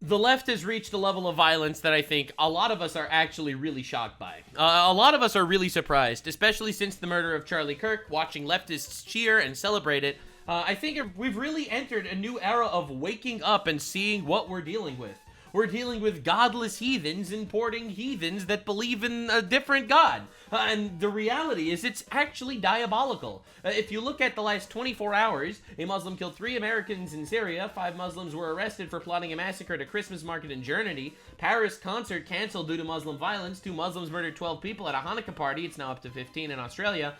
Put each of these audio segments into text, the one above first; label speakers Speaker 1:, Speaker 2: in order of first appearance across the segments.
Speaker 1: The left has reached a level of violence that I think a lot of us are actually really shocked by. A lot of us are really surprised, especially since the murder of Charlie Kirk, watching leftists cheer and celebrate it. I think we've really entered a new era of waking up and seeing what we're dealing with. We're dealing with godless heathens importing heathens that believe in a different god. And the reality is it's actually diabolical. If you look at the last 24 hours, a Muslim killed 3 Americans in Syria, 5 Muslims were arrested for plotting a massacre at a Christmas market in Germany, Paris concert canceled due to Muslim violence, 2 Muslims murdered 12 people at a Hanukkah party, it's now up to 15 in Australia.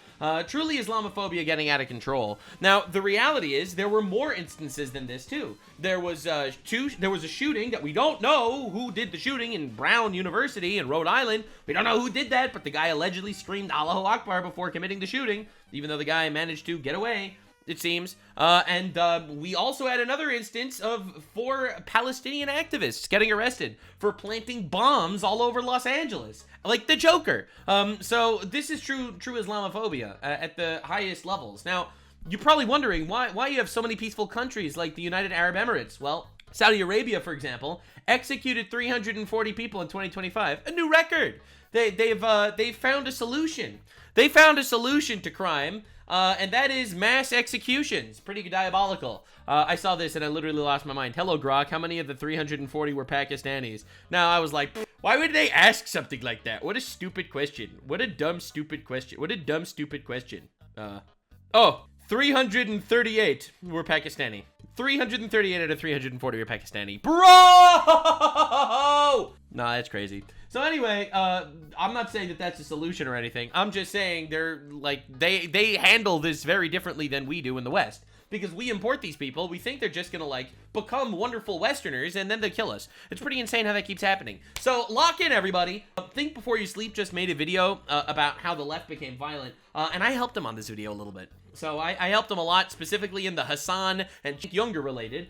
Speaker 1: Truly Islamophobia getting out of control. Now, the reality is there were more instances than this too. There was a shooting that we don't know who did the shooting in Brown University in Rhode Island. We don't know who did that, but the guy allegedly screamed Allahu Akbar before committing the shooting, even though the guy managed to get away, it seems. We also had another instance of 4 Palestinian activists getting arrested for planting bombs all over Los Angeles, like the Joker. So this is true Islamophobia at the highest levels. Now, you're probably wondering why you have so many peaceful countries like the United Arab Emirates. Well, Saudi Arabia, for example, executed 340 people in 2025, a new record. They've found a solution. They found a solution to crime, and that is mass executions. Pretty diabolical. I saw this and I literally lost my mind. Hello, Grok. How many of the 340 were Pakistanis? Now, I was like, why would they ask something like that? What a stupid question. What a dumb, stupid question. What a dumb, stupid question. 338 were Pakistani. 338 out of 340 were Pakistani. Bro! Nah, that's crazy. So anyway, I'm not saying that that's a solution or anything. I'm just saying they're like, they handle this very differently than we do in the West. Because we import these people, we think they're just gonna like become wonderful Westerners and then they kill us. It's pretty insane how that keeps happening. So lock in, everybody. Think Before You Sleep just made a video about how the left became violent, and I helped him on this video a little bit. So I helped him a lot, specifically in the Hassan and Younger related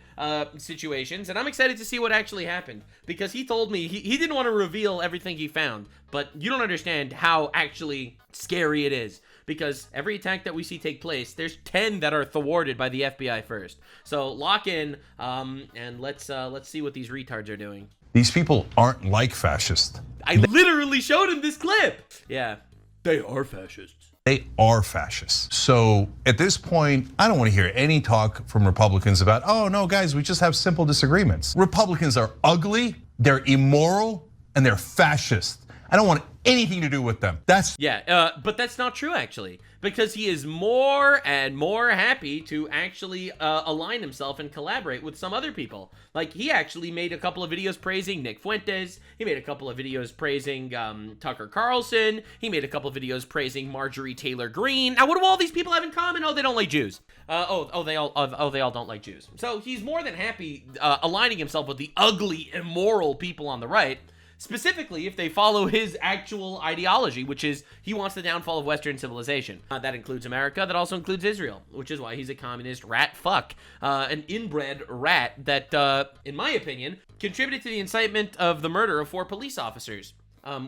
Speaker 1: situations, and I'm excited to see what actually happened, because he told me he didn't want to reveal everything he found, but you don't understand how actually scary it is, because every attack that we see take place, there's 10 that are thwarted by the FBI first. So lock in, and let's see what these retards are doing.
Speaker 2: These people aren't like fascists.
Speaker 1: I literally showed him this clip. Yeah, they are fascists.
Speaker 2: They are fascists. So at this point, I don't want to hear any talk from Republicans about, oh no, guys, we just have simple disagreements. Republicans are ugly, they're immoral, and they're fascist. I don't want anything to do with them. But
Speaker 1: that's not true, actually, because he is more and more happy to actually align himself and collaborate with some other people. Like, he actually made a couple of videos praising Nick Fuentes. He made a couple of videos praising Tucker Carlson. He made a couple of videos praising Marjorie Taylor Greene. Now, what do all these people have in common? Oh, they don't like Jews. They all don't like Jews. So he's more than happy aligning himself with the ugly, immoral people on the right. Specifically, if they follow his actual ideology, which is he wants the downfall of Western civilization. That includes America, that also includes Israel, which is why he's a communist rat fuck. An inbred rat that, in my opinion, contributed to the incitement of the murder of 4 police officers,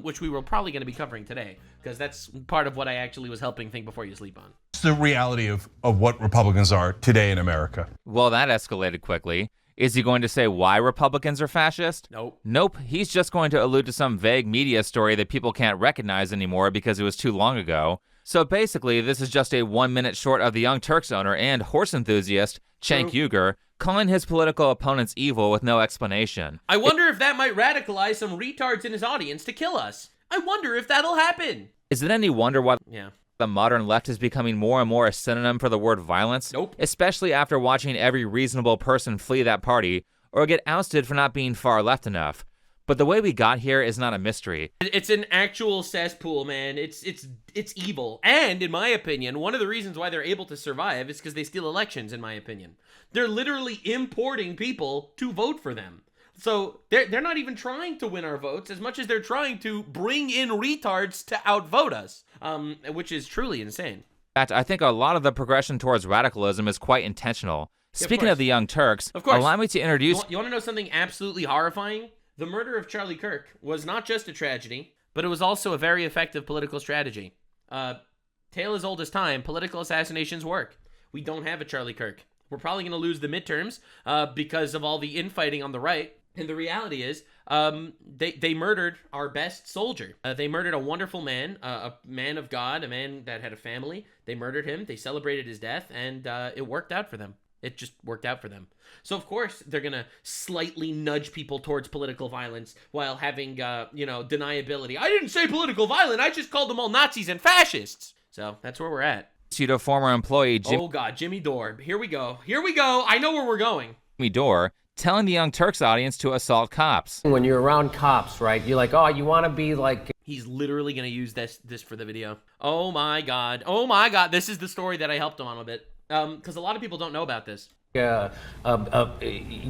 Speaker 1: which we were probably going to be covering today, because that's part of what I actually was helping Think Before You Sleep on.
Speaker 2: It's the reality of what Republicans are today in America.
Speaker 3: Well, that escalated quickly. Is he going to say why Republicans are fascist? Nope. He's just going to allude to some vague media story that people can't recognize anymore because it was too long ago. So basically, this is just a 1-minute short of the Young Turks owner and horse enthusiast, Cenk Uygur, calling his political opponents evil with no explanation.
Speaker 1: I wonder if that might radicalize some retards in his audience to kill us. I wonder if that'll happen.
Speaker 3: Is it any wonder why the modern left is becoming more and more a synonym for the word violence?
Speaker 1: Nope.
Speaker 3: Especially after watching every reasonable person flee that party or get ousted for not being far left enough. But the way we got here is not a mystery.
Speaker 1: It's an actual cesspool, man. It's evil. And in my opinion, one of the reasons why they're able to survive is because they steal elections, in my opinion. They're literally importing people to vote for them. So they're not even trying to win our votes as much as they're trying to bring in retards to outvote us, which is truly insane.
Speaker 3: In fact, I think a lot of the progression towards radicalism is quite intentional. Speaking of the Young Turks, allow me to introduce...
Speaker 1: You want to know something absolutely horrifying? The murder of Charlie Kirk was not just a tragedy, but it was also a very effective political strategy. Tale as old as time, political assassinations work. We don't have a Charlie Kirk. We're probably going to lose the midterms because of all the infighting on the right. And the reality is, they murdered our best soldier. They murdered a wonderful man, a man of God, a man that had a family. They murdered him. They celebrated his death, and it worked out for them. It just worked out for them. So, of course, they're going to slightly nudge people towards political violence while having, deniability. I didn't say political violence. I just called them all Nazis and fascists. So that's where we're at.
Speaker 3: To former employee
Speaker 1: Oh, God, Jimmy Dore. Here we go. Here we go. I know where we're going.
Speaker 3: Jimmy Dore telling the Young Turks audience to assault cops.
Speaker 4: When you're around cops, right, you're like, oh, you want to be like...
Speaker 1: He's literally going to use this for the video. Oh, my God. Oh, my God. This is the story that I helped him on a bit. Because a lot of people don't know about this.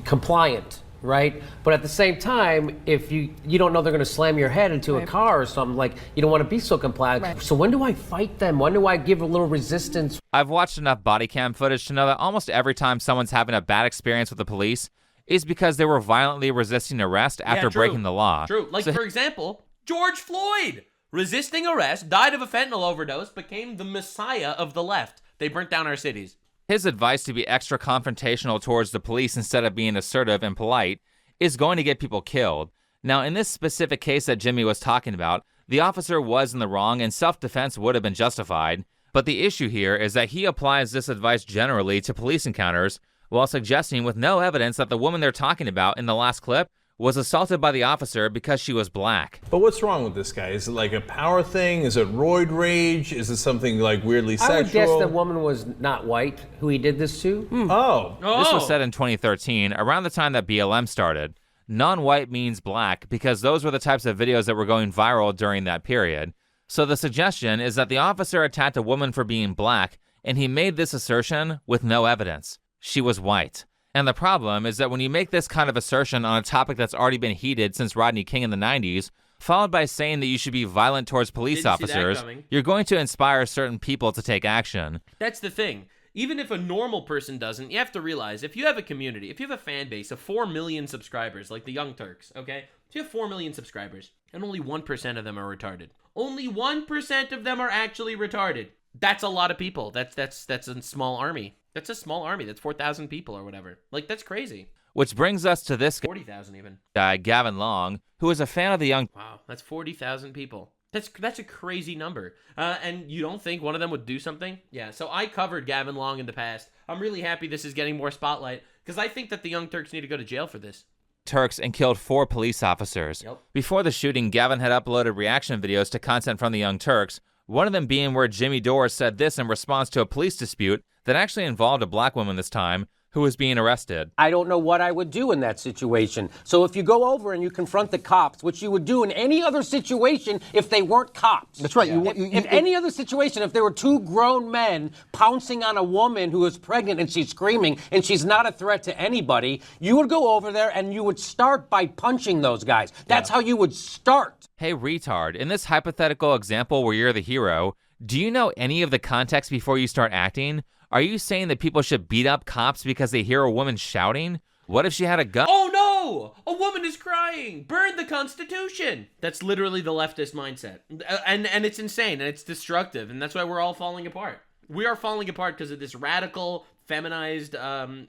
Speaker 4: Compliant, right? But at the same time, if you don't know they're going to slam your head into a car or something, like, you don't want to be so compliant. Right. So when do I fight them? When do I give a little resistance?
Speaker 3: I've watched enough body cam footage to know that almost every time someone's having a bad experience with the police is because they were violently resisting arrest after breaking the law.
Speaker 1: True. Like, for example, George Floyd, resisting arrest, died of a fentanyl overdose, became the messiah of the left. They burnt down our cities.
Speaker 3: His advice to be extra confrontational towards the police instead of being assertive and polite is going to get people killed. Now, in this specific case that Jimmy was talking about, the officer was in the wrong and self-defense would have been justified. But the issue here is that he applies this advice generally to police encounters while suggesting with no evidence that the woman they're talking about in the last clip was assaulted by the officer because she was black.
Speaker 5: But what's wrong with this guy? Is it like a power thing? Is it roid rage? Is it something like weirdly sexual?
Speaker 4: I would guess the woman was not white who he did this to.
Speaker 5: Oh.
Speaker 3: This was said in 2013, around the time that BLM started. Non-white means black because those were the types of videos that were going viral during that period. So the suggestion is that the officer attacked a woman for being black, and he made this assertion with no evidence. She was white. And the problem is that when you make this kind of assertion on a topic that's already been heated since Rodney King in the 90s, followed by saying that you should be violent towards police officers, you're going to inspire certain people to take action.
Speaker 1: That's the thing. Even if a normal person doesn't, you have to realize, if you have a community, if you have a fan base of 4 million subscribers, like the Young Turks, okay? If you have 4 million subscribers, and only 1% of them are retarded. Only 1% of them are actually retarded. That's a lot of people. That's a small army. That's a small army. That's 4,000 people or whatever. Like, that's crazy.
Speaker 3: Which brings us to this
Speaker 1: 40,000 even.
Speaker 3: guy, Gavin Long, who is a fan of the Young...
Speaker 1: Wow, that's 40,000 people. That's a crazy number. And you don't think one of them would do something? Yeah, so I covered Gavin Long in the past. I'm really happy this is getting more spotlight, because I think that the Young Turks need to go to jail for this.
Speaker 3: Turks and killed 4 police officers.
Speaker 1: Yep.
Speaker 3: Before the shooting, Gavin had uploaded reaction videos to content from the Young Turks, one of them being where Jimmy Dore said this in response to a police dispute that actually involved a black woman this time, who was being arrested.
Speaker 4: I don't know what I would do in that situation. So if you go over and you confront the cops, which you would do in any other situation if they weren't cops.
Speaker 6: That's right.
Speaker 4: Yeah. If any other situation, if there were 2 grown men pouncing on a woman who is pregnant and she's screaming and she's not a threat to anybody, you would go over there and you would start by punching those guys. That's how you would start.
Speaker 3: Hey, retard, in this hypothetical example where you're the hero, do you know any of the context before you start acting? Are you saying that people should beat up cops because they hear a woman shouting? What if she had a gun?
Speaker 1: Oh no! A woman is crying! Burn the Constitution! That's literally the leftist mindset. And it's insane, and it's destructive, and that's why we're all falling apart. We are falling apart because of this radical, feminized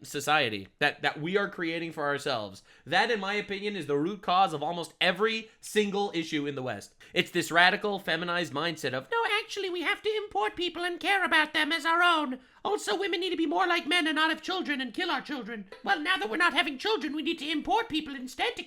Speaker 1: society that we are creating for ourselves. That, in my opinion, is the root cause of almost every single issue in the West. It's this radical, feminized mindset of, no, actually, we have to import people and care about them as our own. Also, women need to be more like men and not have children and kill our children. Well, now that we're not having children, we need to import people instead to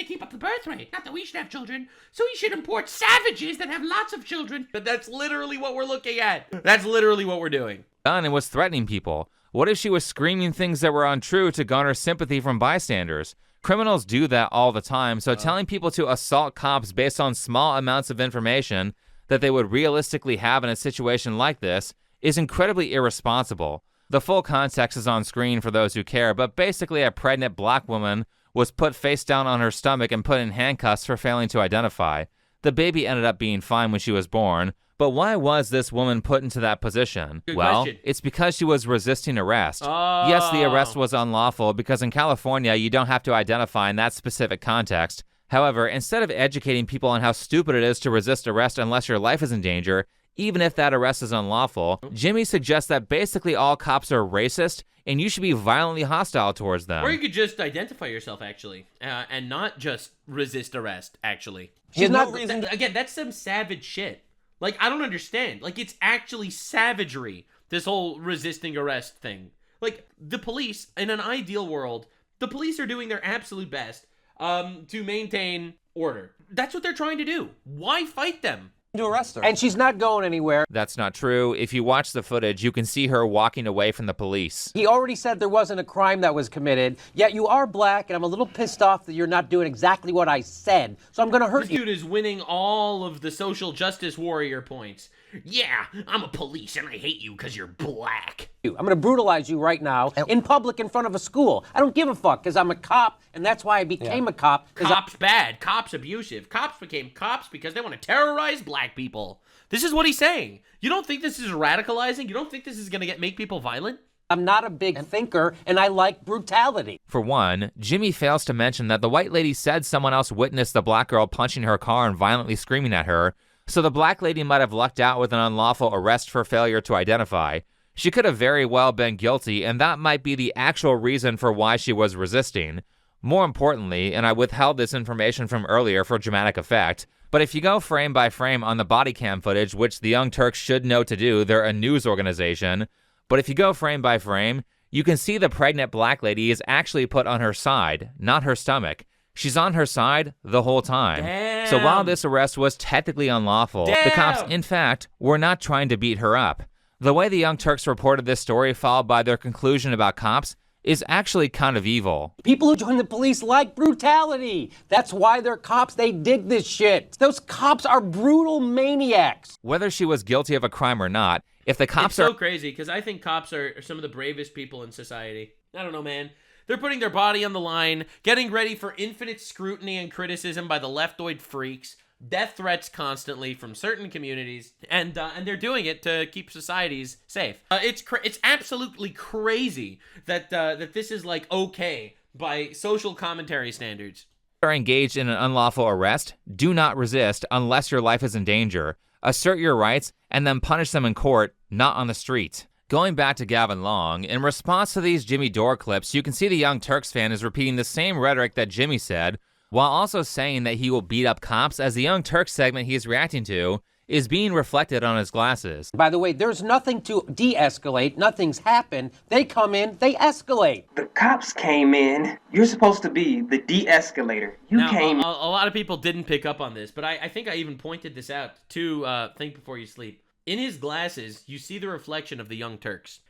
Speaker 1: keep up the birth rate. Not that we should have children. So we should import savages that have lots of children. But that's literally what we're looking at. That's literally what we're doing.
Speaker 3: And was threatening people. What if she was screaming things that were untrue to garner sympathy from bystanders? Criminals do that all the time, so telling people to assault cops based on small amounts of information that they would realistically have in a situation like this is incredibly irresponsible. The full context is on screen for those who care, but basically a pregnant black woman was put face down on her stomach and put in handcuffs for failing to identify. The baby ended up being fine when she was born, but why was this woman put into that position?
Speaker 1: Good
Speaker 3: well,
Speaker 1: question.
Speaker 3: It's because she was resisting arrest.
Speaker 1: Oh.
Speaker 3: Yes, the arrest was unlawful because in California, you don't have to identify in that specific context. However, instead of educating people on how stupid it is to resist arrest unless your life is in danger, even if that arrest is unlawful, Jimmy suggests that basically all cops are racist and you should be violently hostile towards them.
Speaker 1: Or you could just identify yourself, actually, and not just resist arrest, actually.
Speaker 4: She's not reason
Speaker 1: again, that's some savage shit. Like, I don't understand. Like, it's actually savagery, this whole resisting arrest thing. Like, the police, in an ideal world, the police are doing their absolute best to maintain order. That's what they're trying to do. Why fight them?
Speaker 4: to arrest her. And she's not going anywhere.
Speaker 3: That's not true. If you watch the footage, you can see her walking away from the police.
Speaker 4: He already said there wasn't a crime that was committed, yet you are black, and I'm a little pissed off that you're not doing exactly what I said, so I'm gonna hurt
Speaker 1: This
Speaker 4: you.
Speaker 1: dude is winning all of the social justice warrior points. Yeah, I'm a police and I hate you because you're black.
Speaker 4: I'm gonna brutalize you right now in public in front of a school. I don't give a fuck because I'm a cop, and that's why I became a cop.
Speaker 1: Cops bad, cops abusive. Cops became cops because they want to terrorize black people. This is what he's saying. You don't think this is radicalizing? You don't think this is gonna make people violent?
Speaker 4: I'm not a big thinker, and I like brutality.
Speaker 3: For one, Jimmy fails to mention that the white lady said someone else witnessed the black girl punching her car and violently screaming at her, so the black lady might have lucked out with an unlawful arrest for failure to identify. She could have very well been guilty, and that might be the actual reason for why she was resisting. More importantly, and I withheld this information from earlier for dramatic effect, but if you go frame by frame on the body cam footage, which the Young Turks should know to do, they're a news organization, but if you go frame by frame, you can see the pregnant black lady is actually put on her side, not her stomach. She's on her side the whole time.
Speaker 1: Damn.
Speaker 3: So while this arrest was technically unlawful, the cops, in fact, were not trying to beat her up. The way the Young Turks reported this story, followed by their conclusion about cops, is actually kind of evil.
Speaker 4: People who join the police like brutality. That's why they're cops. They dig this shit. Those cops are brutal maniacs.
Speaker 3: Whether she was guilty of a crime or not, if the cops
Speaker 1: It's so crazy, because I think cops are some of the bravest people in society. I don't know, man. They're putting their body on the line, getting ready for infinite scrutiny and criticism by the leftoid freaks, death threats constantly from certain communities, and they're doing it to keep societies safe. It's absolutely crazy that that this is like okay by social commentary standards.
Speaker 3: are engaged in an unlawful arrest, do not resist unless your life is in danger. Assert your rights and then punish them in court, not on the street. Going back to Gavin Long, in response to these Jimmy Dore clips, you can see the Young Turks fan is repeating the same rhetoric that Jimmy said, while also saying that he will beat up cops, as the Young Turks segment he is reacting to is being reflected on his glasses.
Speaker 4: By the way, there's nothing to de-escalate. Nothing's happened. They come in, they escalate.
Speaker 6: The cops came in. You're supposed to be the de-escalator.
Speaker 1: Now, a lot of people didn't pick up on this, but I think I even pointed this out to Think Before You Sleep. In his glasses, you see the reflection of the Young Turks.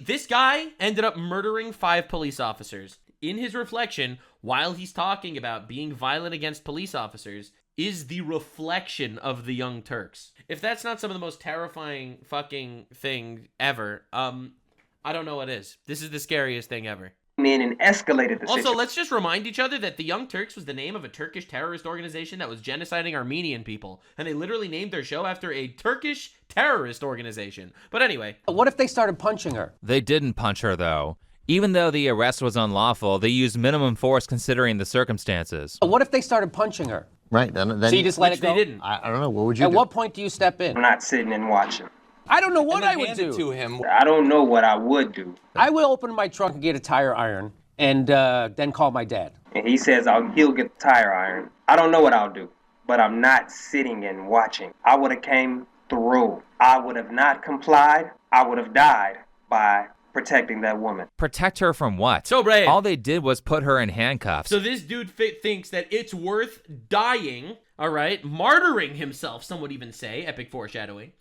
Speaker 1: This guy ended up murdering 5 police officers. In his reflection, while he's talking about being violent against police officers, is the reflection of the Young Turks. If that's not some of the most terrifying fucking thing ever, I don't know what is. This is the scariest thing ever.
Speaker 6: In and escalated the
Speaker 1: Also,
Speaker 6: situation.
Speaker 1: let's just remind each other that the Young Turks was the name of a Turkish terrorist organization that was genociding Armenian people. And they literally named their show after a Turkish terrorist organization. But anyway.
Speaker 4: What if they started punching her?
Speaker 3: They didn't punch her, though. Even though the arrest was unlawful, they used minimum force considering the circumstances.
Speaker 4: What if they started punching her?
Speaker 7: Right, then
Speaker 4: So you just let it go?
Speaker 1: They didn't.
Speaker 7: I don't know, what would you
Speaker 4: At
Speaker 7: do?
Speaker 4: what point do you step in?
Speaker 6: I'm not sitting and watching.
Speaker 4: I don't know what I would do.
Speaker 8: To him.
Speaker 6: I don't know what I would do.
Speaker 4: I will open my trunk and get a tire iron and then call my dad.
Speaker 6: And he says he'll get the tire iron. I don't know what I'll do, but I'm not sitting and watching. I would have came through. I would have not complied. I would have died by protecting that woman.
Speaker 3: Protect her from what?
Speaker 1: So brave.
Speaker 3: All they did was put her in handcuffs.
Speaker 1: So this dude thinks that it's worth dying, all right, martyring himself, some would even say, epic foreshadowing.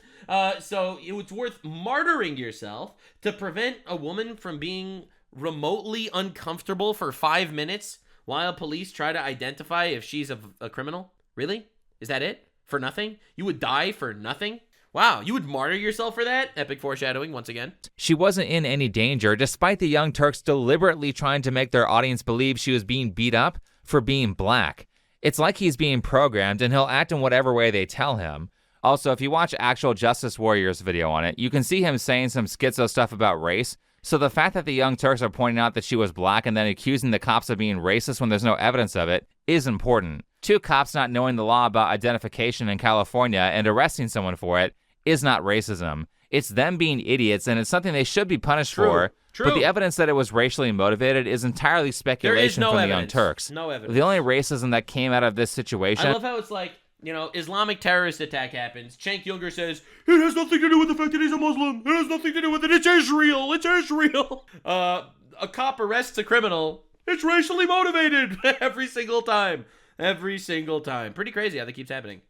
Speaker 1: So it's worth martyring yourself to prevent a woman from being remotely uncomfortable for 5 minutes while police try to identify if she's a criminal? Really? Is that it? For nothing? You would die for nothing? Wow, you would martyr yourself for that? Epic foreshadowing once again.
Speaker 3: She wasn't in any danger, despite the Young Turks deliberately trying to make their audience believe she was being beat up for being black. It's like he's being programmed and he'll act in whatever way they tell him. Also, if you watch Actual Justice Warrior's video on it, you can see him saying some schizo stuff about race. So the fact that the Young Turks are pointing out that she was black and then accusing the cops of being racist when there's no evidence of it is important. 2 cops not knowing the law about identification in California and arresting someone for it is not racism. It's them being idiots, and it's something they should be punished for,
Speaker 1: True.
Speaker 3: But the evidence that it was racially motivated is entirely speculation from the Young Turks.
Speaker 1: No evidence.
Speaker 3: The only racism that came out of this situation...
Speaker 1: I love how it's like, you know, Islamic terrorist attack happens. Cenk Uygur says, it has nothing to do with the fact that he's a Muslim. It has nothing to do with it. It's Israel. It's Israel. A cop arrests a criminal. It's racially motivated every single time. Every single time. Pretty crazy how that keeps happening.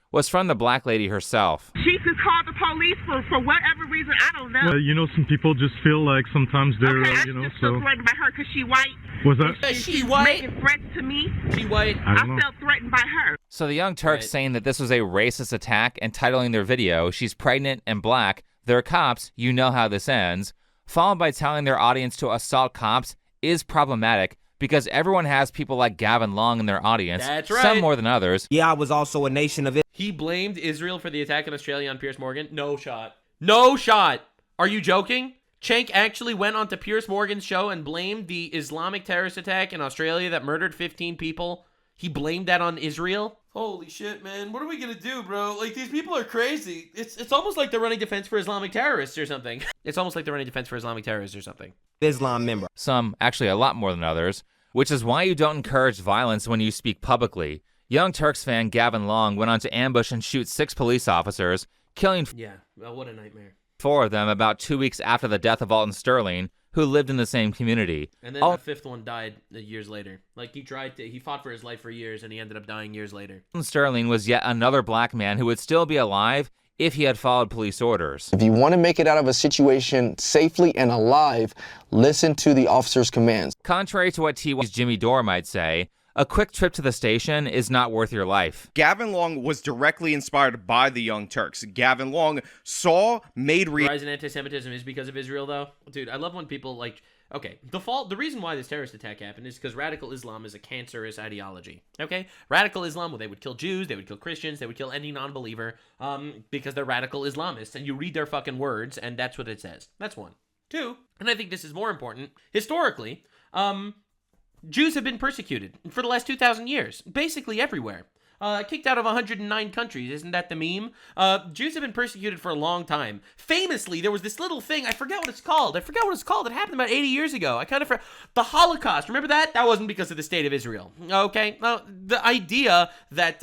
Speaker 3: Was from the black lady herself.
Speaker 7: She just called the police for whatever reason. I don't know.
Speaker 8: Well, you know, some people just feel like sometimes they're,
Speaker 7: okay,
Speaker 8: you know,
Speaker 7: just
Speaker 8: so.
Speaker 7: felt threatened by her because she white.
Speaker 8: Was that?
Speaker 1: She white?
Speaker 7: Making threats to me.
Speaker 1: She white?
Speaker 8: I
Speaker 7: felt threatened by her.
Speaker 3: So the Young Turks saying that this was a racist attack and titling their video, "She's pregnant and black, they're cops, you know how this ends," followed by telling their audience to assault cops is problematic because everyone has people like Gavin Long in their audience.
Speaker 1: That's right.
Speaker 3: Some more than others.
Speaker 9: Yeah, I was also a nation of it.
Speaker 1: He blamed Israel for the attack in Australia on Piers Morgan. No shot. No shot. Are you joking? Cenk actually went onto Piers Morgan's show and blamed the Islamic terrorist attack in Australia that murdered 15 people. He blamed that on Israel? Holy shit, man. What are we gonna do, bro? Like, these people are crazy. It's almost like they're running defense for Islamic terrorists or something. It's almost like they're running defense for Islamic terrorists or something.
Speaker 9: Islam member.
Speaker 3: Some, actually a lot more than others, which is why you don't encourage violence when you speak publicly. Young Turks fan Gavin Long went on to ambush and shoot 6 police officers, killing
Speaker 1: Yeah, well, what a nightmare.
Speaker 3: 4 of them about 2 weeks after the death of Alton Sterling, who lived in the same community.
Speaker 1: And then the 5th one died years later. Like, he fought for his life for years, and he ended up dying years later.
Speaker 3: Alton Sterling was yet another black man who would still be alive if he had followed police orders.
Speaker 10: If you want to make it out of a situation safely and alive, listen to the officer's commands.
Speaker 3: Contrary to what TY's Jimmy Dore might say, a quick trip to the station is not worth your life.
Speaker 11: Gavin Long was directly inspired by the Young Turks. Gavin Long made
Speaker 1: The rise in anti-Semitism is because of Israel, though. Dude, I love when people, like, okay, the reason why this terrorist attack happened is because radical Islam is a cancerous ideology, okay? Radical Islam, well, they would kill Jews, they would kill Christians, they would kill any non-believer, because they're radical Islamists, and you read their fucking words, and that's what it says. That's one. 2, and I think this is more important, historically, Jews have been persecuted for the last 2,000 years, basically everywhere. Kicked out of 109 countries, isn't that the meme? Jews have been persecuted for a long time. Famously, there was this little thing, I forget what it's called. It happened about 80 years ago. The Holocaust, remember that? That wasn't because of the state of Israel, okay? The idea that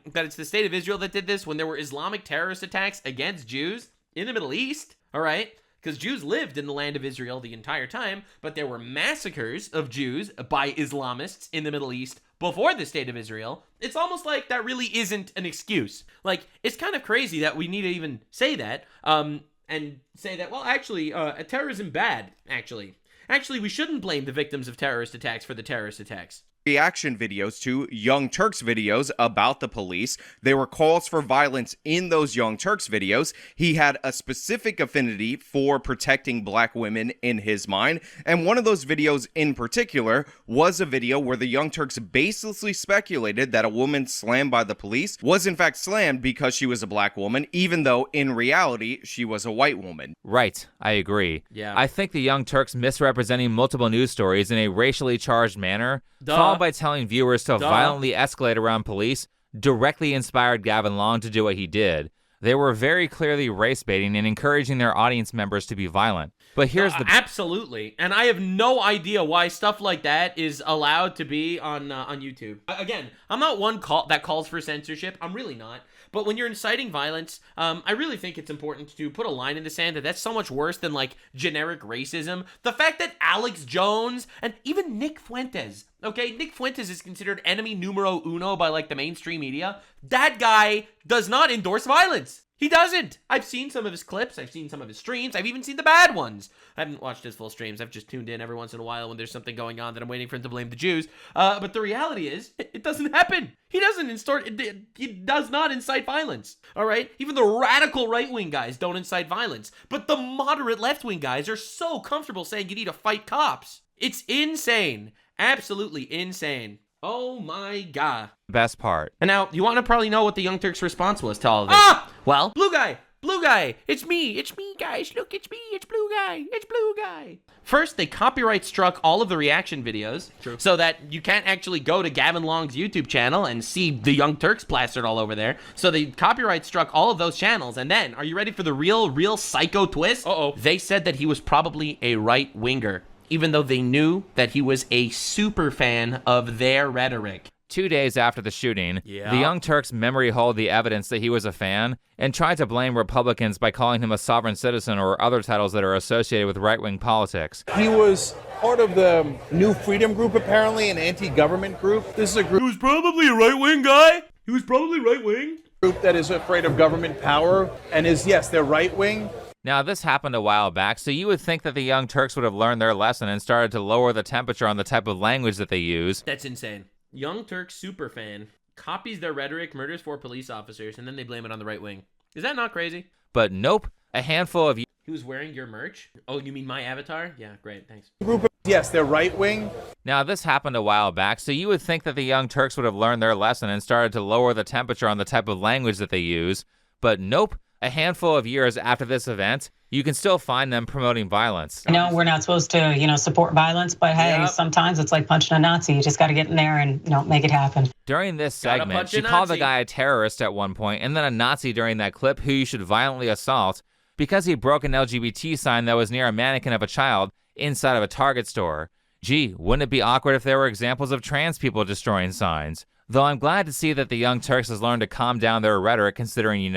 Speaker 1: it's the state of Israel that did this when there were Islamic terrorist attacks against Jews in the Middle East, all right? Because Jews lived in the land of Israel the entire time, but there were massacres of Jews by Islamists in the Middle East before the state of Israel. It's almost like that really isn't an excuse. Like, it's kind of crazy that we need to even say that, and say that, well, actually, terrorism bad, actually. Actually, we shouldn't blame the victims of terrorist attacks for the terrorist attacks.
Speaker 11: Reaction videos to Young Turks videos about the police. There were calls for violence in those Young Turks videos. He had a specific affinity for protecting black women in his mind, and one of those videos in particular was a video where the Young Turks baselessly speculated that a woman slammed by the police was in fact slammed because she was a black woman, even though in reality she was a white woman.
Speaker 3: Right, I agree.
Speaker 1: Yeah.
Speaker 3: I think the Young Turks misrepresenting multiple news stories in a racially charged manner, followed by telling viewers to violently escalate around police, directly inspired Gavin Long to do what he did. They were very clearly race baiting and encouraging their audience members to be violent. But here's the...
Speaker 1: Absolutely. And I have no idea why stuff like that is allowed to be on YouTube. Again, I'm not one that calls for censorship. I'm really not. But when you're inciting violence, I really think it's important to put a line in the sand that that's so much worse than, like, generic racism. The fact that Alex Jones and even Nick Fuentes, okay, Nick Fuentes is considered enemy numero uno by, like, the mainstream media. That guy does not endorse violence. He doesn't. I've seen some of his clips. I've seen some of his streams. I've even seen the bad ones. I haven't watched his full streams. I've just tuned in every once in a while when there's something going on that I'm waiting for him to blame the Jews. But the reality is, it doesn't happen. He does not incite violence. All right? Even the radical right-wing guys don't incite violence. But the moderate left-wing guys are so comfortable saying you need to fight cops. It's insane. Absolutely insane. Oh my god.
Speaker 3: Best part.
Speaker 1: And now, you want to probably know what the Young Turks' response was to all of this. Well, blue guy, blue guy. It's me, guys. Look, it's me, it's blue guy. It's blue guy. First, they copyright struck all of the reaction videos. True. So that you can't actually go to Gavin Long's YouTube channel and see the Young Turks plastered all over there. So they copyright struck all of those channels. And then, are you ready for the real psycho twist? They said that he was probably a right-winger, even though they knew that he was a super fan of their rhetoric.
Speaker 3: 2 days after the shooting, the Young Turks memory hold the evidence that he was a fan and tried to blame Republicans by calling him a sovereign citizen or other titles that are associated with right-wing politics.
Speaker 5: He was part of the New Freedom Group, apparently, an anti-government group. This is a group.
Speaker 1: He was probably a right-wing guy. He was probably right-wing.
Speaker 5: Group that is afraid of government power and is, yes, they're right-wing.
Speaker 3: Now, this happened a while back, so you would think that the Young Turks would have learned their lesson and started to lower the temperature on the type of language that they use.
Speaker 1: That's insane. Young Turk superfan copies their rhetoric, murders 4 police officers, and then they blame it on the right wing. Is that not crazy?
Speaker 3: But nope, a handful of...
Speaker 1: He was wearing your merch? Oh, you mean my avatar? Yeah, great, thanks.
Speaker 5: Group of, yes, they're right-wing.
Speaker 3: Now, this happened a while back, so you would think that the Young Turks would have learned their lesson and started to lower the temperature on the type of language that they use. But nope, a handful of years after this event, you can still find them promoting violence.
Speaker 12: I know we're not supposed to, support violence, but hey, sometimes it's like punching a Nazi. You just got to get in there and, make it happen.
Speaker 3: During this segment, she called the guy a terrorist at one point and then a Nazi during that clip who you should violently assault because he broke an LGBT sign that was near a mannequin of a child inside of a Target store. Gee, wouldn't it be awkward if there were examples of trans people destroying signs? Though I'm glad to see that the Young Turks has learned to calm down their rhetoric considering,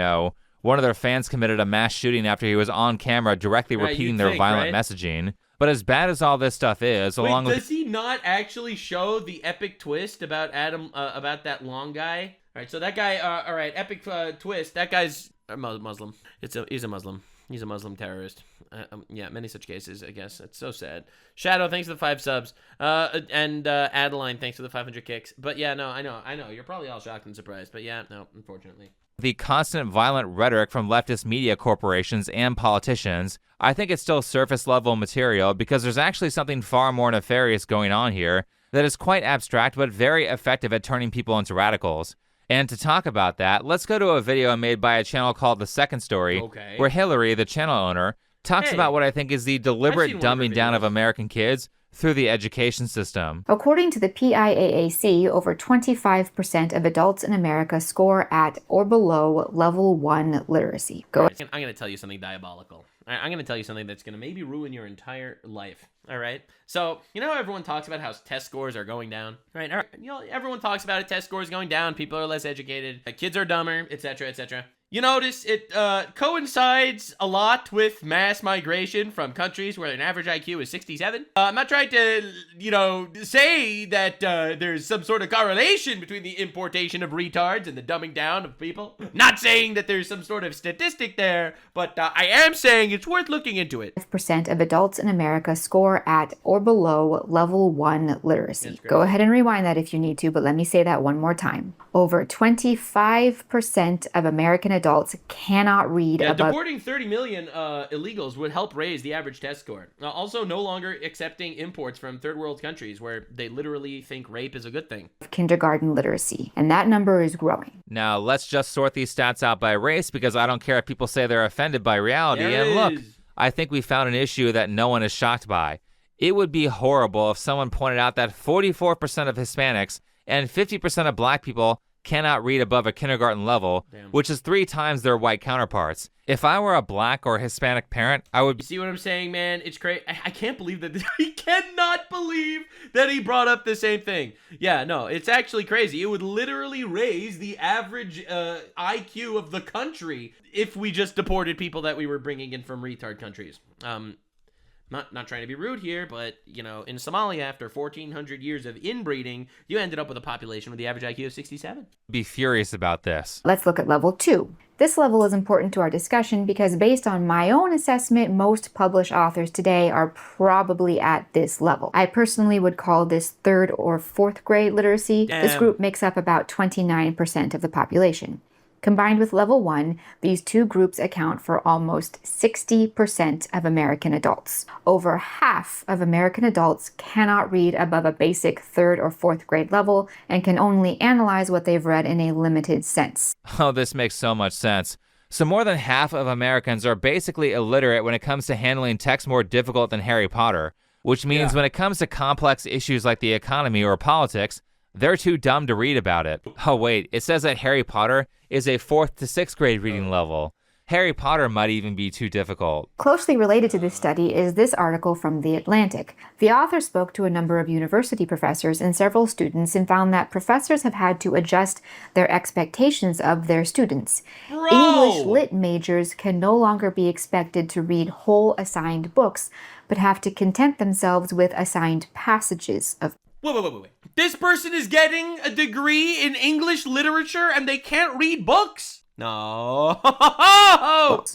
Speaker 3: one of their fans committed a mass shooting after he was on camera directly repeating their violent messaging. But as bad as all this stuff is,
Speaker 1: does he not actually show the epic twist about about that long guy? All right, so that guy, all right, epic twist. That guy's a Muslim. He's a Muslim. He's a Muslim terrorist. Yeah, many such cases, I guess. It's so sad. Shadow, thanks for the 5 subs. And Adeline, thanks for the 500 kicks. But yeah, no, I know. You're probably all shocked and surprised. But yeah, no, unfortunately.
Speaker 3: The constant violent rhetoric from leftist media corporations and politicians, I think it's still surface-level material because there's actually something far more nefarious going on here that is quite abstract but very effective at turning people into radicals. And to talk about that, let's go to a video made by a channel called The Second Story, where Hillary, the channel owner, talks about what I think is the deliberate dumbing down of American kids through the education system.
Speaker 13: According to the PIAAC, over 25% of adults in America score at or below level 1 literacy.
Speaker 1: I'm going to tell you something diabolical. I'm going to tell you something that's going to maybe ruin your entire life. All right? So, how everyone talks about how test scores are going down? Right? Everyone talks about it. Test scores going down. People are less educated. Kids are dumber, etc., etc. You notice it coincides a lot with mass migration from countries where an average IQ is 67. I'm not trying to, say that there's some sort of correlation between the importation of retards and the dumbing down of people. Not saying that there's some sort of statistic there, but I am saying it's worth looking into it.
Speaker 13: 5% of adults in America score at or below level 1 literacy. Go ahead and rewind that if you need to, but let me say that one more time. Over 25% of American adults cannot read above...
Speaker 1: Deporting 30 million illegals would help raise the average test score. Also, no longer accepting imports from third world countries where they literally think rape is a good thing.
Speaker 13: Kindergarten literacy, and that number is growing.
Speaker 3: Now, let's just sort these stats out by race because I don't care if people say they're offended by reality. And look, I think we found an issue that no one is shocked by. It would be horrible if someone pointed out that 44% of Hispanics and 50% of black people cannot read above a kindergarten level, which is 3 times their white counterparts. If I were a black or Hispanic parent, I would...
Speaker 1: You see what I'm saying, man? It's crazy. I can't believe that... He cannot believe that he brought up the same thing. Yeah, no, it's actually crazy. It would literally raise the average IQ of the country if we just deported people that we were bringing in from retard countries. Not trying to be rude here, but, in Somalia, after 1,400 years of inbreeding, you ended up with a population with the average IQ of 67.
Speaker 3: Be furious about this.
Speaker 13: Let's look at level 2. This level is important to our discussion because based on my own assessment, most published authors today are probably at this level. I personally would call this 3rd or 4th grade literacy. This group makes up about 29% of the population. Combined with level 1, these 2 groups account for almost 60% of American adults. Over half of American adults cannot read above a basic 3rd or 4th grade level and can only analyze what they've read in a limited sense.
Speaker 3: Oh, this makes so much sense. So more than half of Americans are basically illiterate when it comes to handling text more difficult than Harry Potter, which means when it comes to complex issues like the economy or politics, they're too dumb to read about it. Oh wait, it says that Harry Potter is a 4th to 6th grade reading level. Harry Potter might even be too difficult.
Speaker 13: Closely related to this study is this article from The Atlantic. The author spoke to a number of university professors and several students and found that professors have had to adjust their expectations of their students. English lit majors can no longer be expected to read whole assigned books, but have to content themselves with assigned passages of.
Speaker 1: Wait. This person is getting a degree in English literature and they can't read books? No.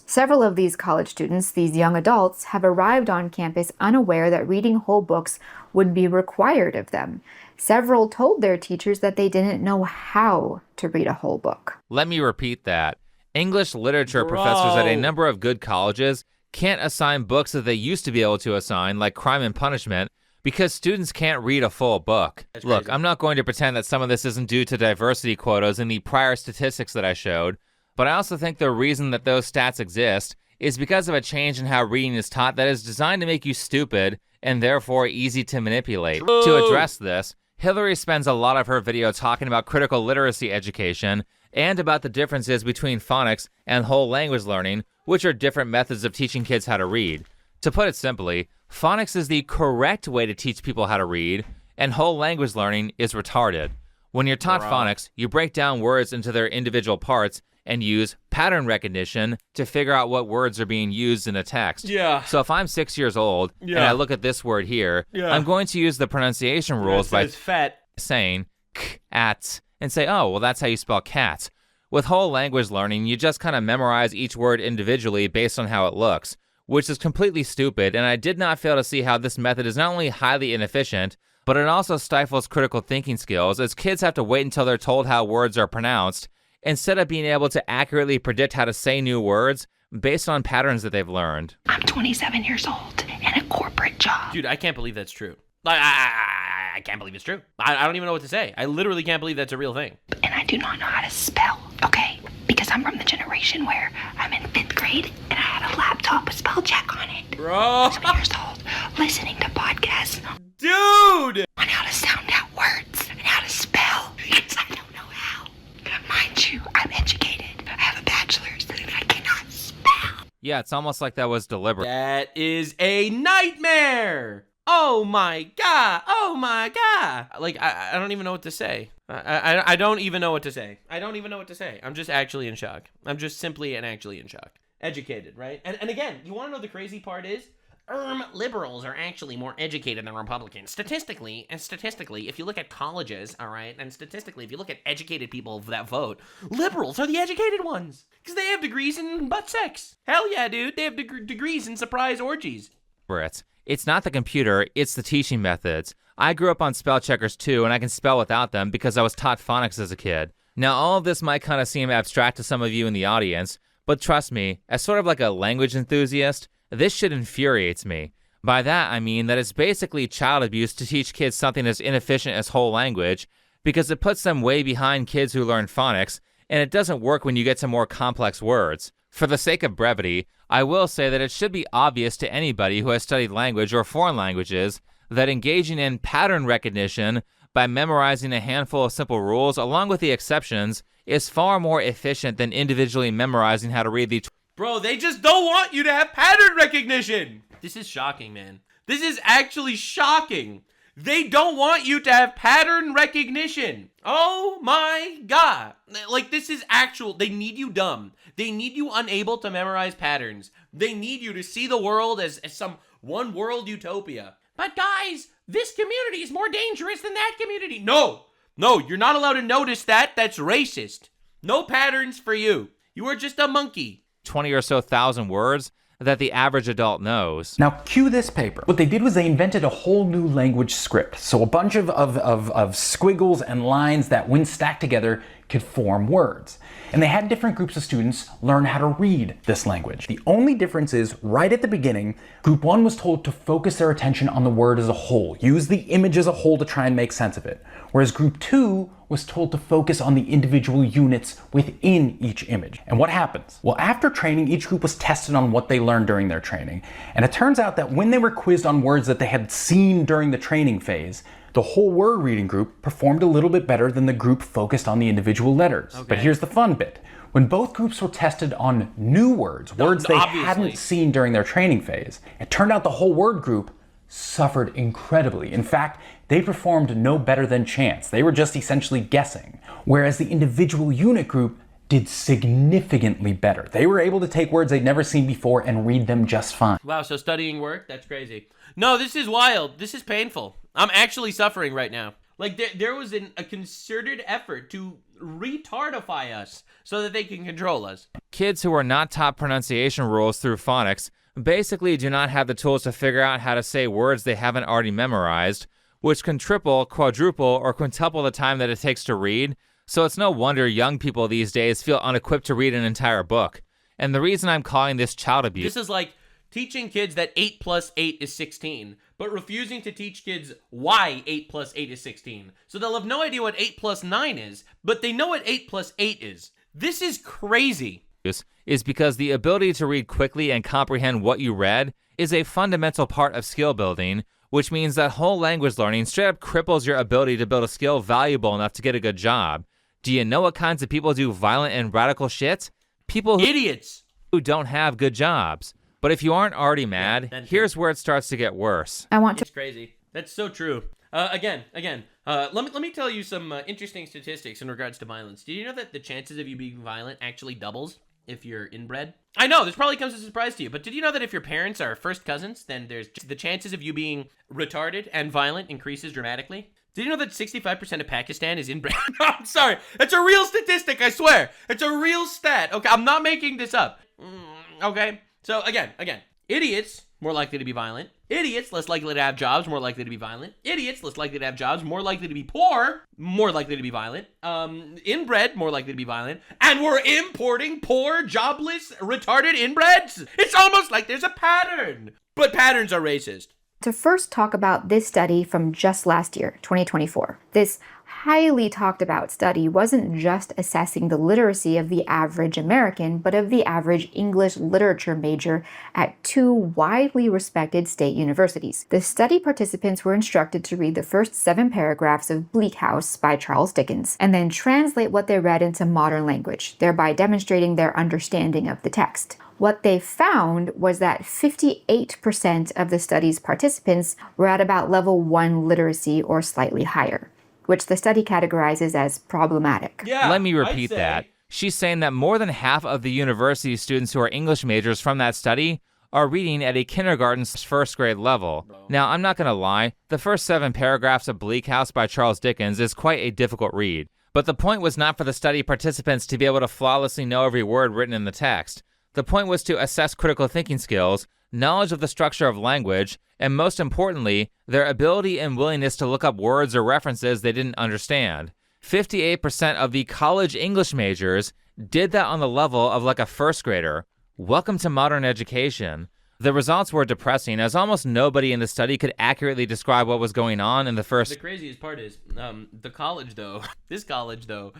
Speaker 13: Several of these college students, these young adults, have arrived on campus unaware that reading whole books would be required of them. Several told their teachers that they didn't know how to read a whole book.
Speaker 3: Let me repeat that. English literature professors at a number of good colleges can't assign books that they used to be able to assign, like Crime and Punishment, because students can't read a full book. Look, I'm not going to pretend that some of this isn't due to diversity quotas in the prior statistics that I showed, but I also think the reason that those stats exist is because of a change in how reading is taught that is designed to make you stupid and therefore easy to manipulate. To address this, Hillary spends a lot of her video talking about critical literacy education and about the differences between phonics and whole language learning, which are different methods of teaching kids how to read. To put it simply, phonics is the correct way to teach people how to read, and whole language learning is retarded. When you're taught phonics, you break down words into their individual parts and use pattern recognition to figure out what words are being used in a text.
Speaker 1: Yeah.
Speaker 3: So if I'm 6 years old and I look at this word here, I'm going to use the pronunciation rules by saying k-ats and say, oh, well, that's how you spell cats. With whole language learning, you just kind of memorize each word individually based on how it looks, which is completely stupid, and I did not fail to see how this method is not only highly inefficient, but it also stifles critical thinking skills, as kids have to wait until they're told how words are pronounced, instead of being able to accurately predict how to say new words based on patterns that they've learned.
Speaker 14: I'm 27 years old in a corporate job.
Speaker 1: Dude, I can't believe that's true. I can't believe it's true. I don't even know what to say. I literally can't believe that's a real thing.
Speaker 14: And I do not know how to spell, okay? Because I'm from the generation where I'm in 5th grade and I had a laptop with spell check on it.
Speaker 1: Bro.
Speaker 14: I'm 20 years old, listening to podcasts.
Speaker 1: Dude!
Speaker 14: On how to sound out words and how to spell. Because I don't know how. Mind you, I'm educated. I have a bachelor's and I cannot spell.
Speaker 3: Yeah, it's almost like that was deliberate.
Speaker 1: That is a nightmare! Oh my god! Oh my god! Like, I don't even know what to say. I don't even know what to say. I don't even know what to say. I'm just actually in shock. I'm just simply and actually in shock. Educated, right? And again, you want to know the crazy part is? Liberals are actually more educated than Republicans. Statistically, if you look at colleges, all right, and statistically, if you look at educated people that vote, liberals are the educated ones. Because they have degrees in butt sex. Hell yeah, dude. They have degrees in surprise orgies.
Speaker 3: It's not the computer, it's the teaching methods. I grew up on spell checkers too, and I can spell without them because I was taught phonics as a kid. Now, all of this might kind of seem abstract to some of you in the audience, but trust me, as sort of like a language enthusiast, this shit infuriates me. By that, I mean that it's basically child abuse to teach kids something as inefficient as whole language, because it puts them way behind kids who learn phonics, and it doesn't work when you get to more complex words. For the sake of brevity, I will say that it should be obvious to anybody who has studied language or foreign languages that engaging in pattern recognition by memorizing a handful of simple rules along with the exceptions is far more efficient than individually memorizing how to read the
Speaker 1: Bro, they just don't want you to have pattern recognition. This is shocking, man. This is actually shocking. They don't want you to have pattern recognition. Oh my god. Like, this is actual. They need you dumb. They need you unable to memorize patterns. They need you to see the world as some one world utopia. But guys, this community is more dangerous than that community. No, you're not allowed to notice that. That's racist. No patterns for you. You are just a monkey.
Speaker 3: 20 or so thousand words that the average adult knows.
Speaker 15: Now cue this paper. What they did was they invented a whole new language script. So a bunch of squiggles and lines that when stacked together could form words. And they had different groups of students learn how to read this language. The only difference is right at the beginning, group 1 was told to focus their attention on the word as a whole, use the image as a whole to try and make sense of it. Whereas group 2 was told to focus on the individual units within each image. And what happens? Well, after training, each group was tested on what they learned during their training. And it turns out that when they were quizzed on words that they had seen during the training phase, the whole word reading group performed a little bit better than the group focused on the individual letters. Okay. But here's the fun bit. When both groups were tested on new words, words they hadn't seen during their training phase, it turned out the whole word group suffered incredibly. In fact, they performed no better than chance. They were just essentially guessing. Whereas the individual unit group did significantly better. They were able to take words they'd never seen before and read them just fine.
Speaker 1: Wow, so studying work? That's crazy. No, this is wild. This is painful. I'm actually suffering right now. Like, there was a concerted effort to retardify us so that they can control us.
Speaker 3: Kids who are not taught pronunciation rules through phonics basically do not have the tools to figure out how to say words they haven't already memorized, which can triple, quadruple, or quintuple the time that it takes to read. So it's no wonder young people these days feel unequipped to read an entire book. And the reason I'm calling this child abuse...
Speaker 1: This is like teaching kids that 8 plus 8 is 16, but refusing to teach kids why 8 plus 8 is 16. So they'll have no idea what 8 plus 9 is, but they know what 8 plus 8 is. This is crazy.
Speaker 3: Is because the ability to read quickly and comprehend what you read is a fundamental part of skill building, which means that whole language learning straight up cripples your ability to build a skill valuable enough to get a good job. Do you know what kinds of people do violent and radical shit? People
Speaker 1: idiots
Speaker 3: who don't have good jobs. But if you aren't already mad, here's where it starts to get worse.
Speaker 1: It's crazy. That's so true. Again, let me tell you some interesting statistics in regards to violence. Did you know that the chances of you being violent actually doubles if you're inbred? I know, this probably comes as a surprise to you, but did you know that if your parents are first cousins, then there's the chances of you being retarded and violent increases dramatically? Did you know that 65% of Pakistan is inbred? I'm sorry, it's a real statistic, I swear. It's a real stat. Okay, I'm not making this up. Okay, so again, idiots, more likely to be violent. Idiots, less likely to have jobs, more likely to be violent. Idiots, less likely to have jobs, more likely to be poor, more likely to be violent. Inbred, more likely to be violent. And we're importing poor, jobless, retarded inbreds? It's almost like there's a pattern. But patterns are racist.
Speaker 13: To first talk about this study from just last year, 2024. This highly talked about study wasn't just assessing the literacy of the average American, but of the average English literature major at two widely respected state universities. The study participants were instructed to read the first 7 paragraphs of Bleak House by Charles Dickens, and then translate what they read into modern language, thereby demonstrating their understanding of the text. What they found was that 58% of the study's participants were at about level 1 literacy or slightly higher, which the study categorizes as problematic.
Speaker 3: Yeah, let me repeat that. She's saying that more than half of the university students who are English majors from that study are reading at a kindergarten's first grade level. Now, I'm not going to lie, the first 7 paragraphs of Bleak House by Charles Dickens is quite a difficult read. But the point was not for the study participants to be able to flawlessly know every word written in the text. The point was to assess critical thinking skills, knowledge of the structure of language, and most importantly, their ability and willingness to look up words or references they didn't understand. 58% of the college English majors did that on the level of like a first grader. Welcome to modern education. The results were depressing, as almost nobody in the study could accurately describe what was going on in the first...
Speaker 1: The craziest part is, the college, though, this college, though,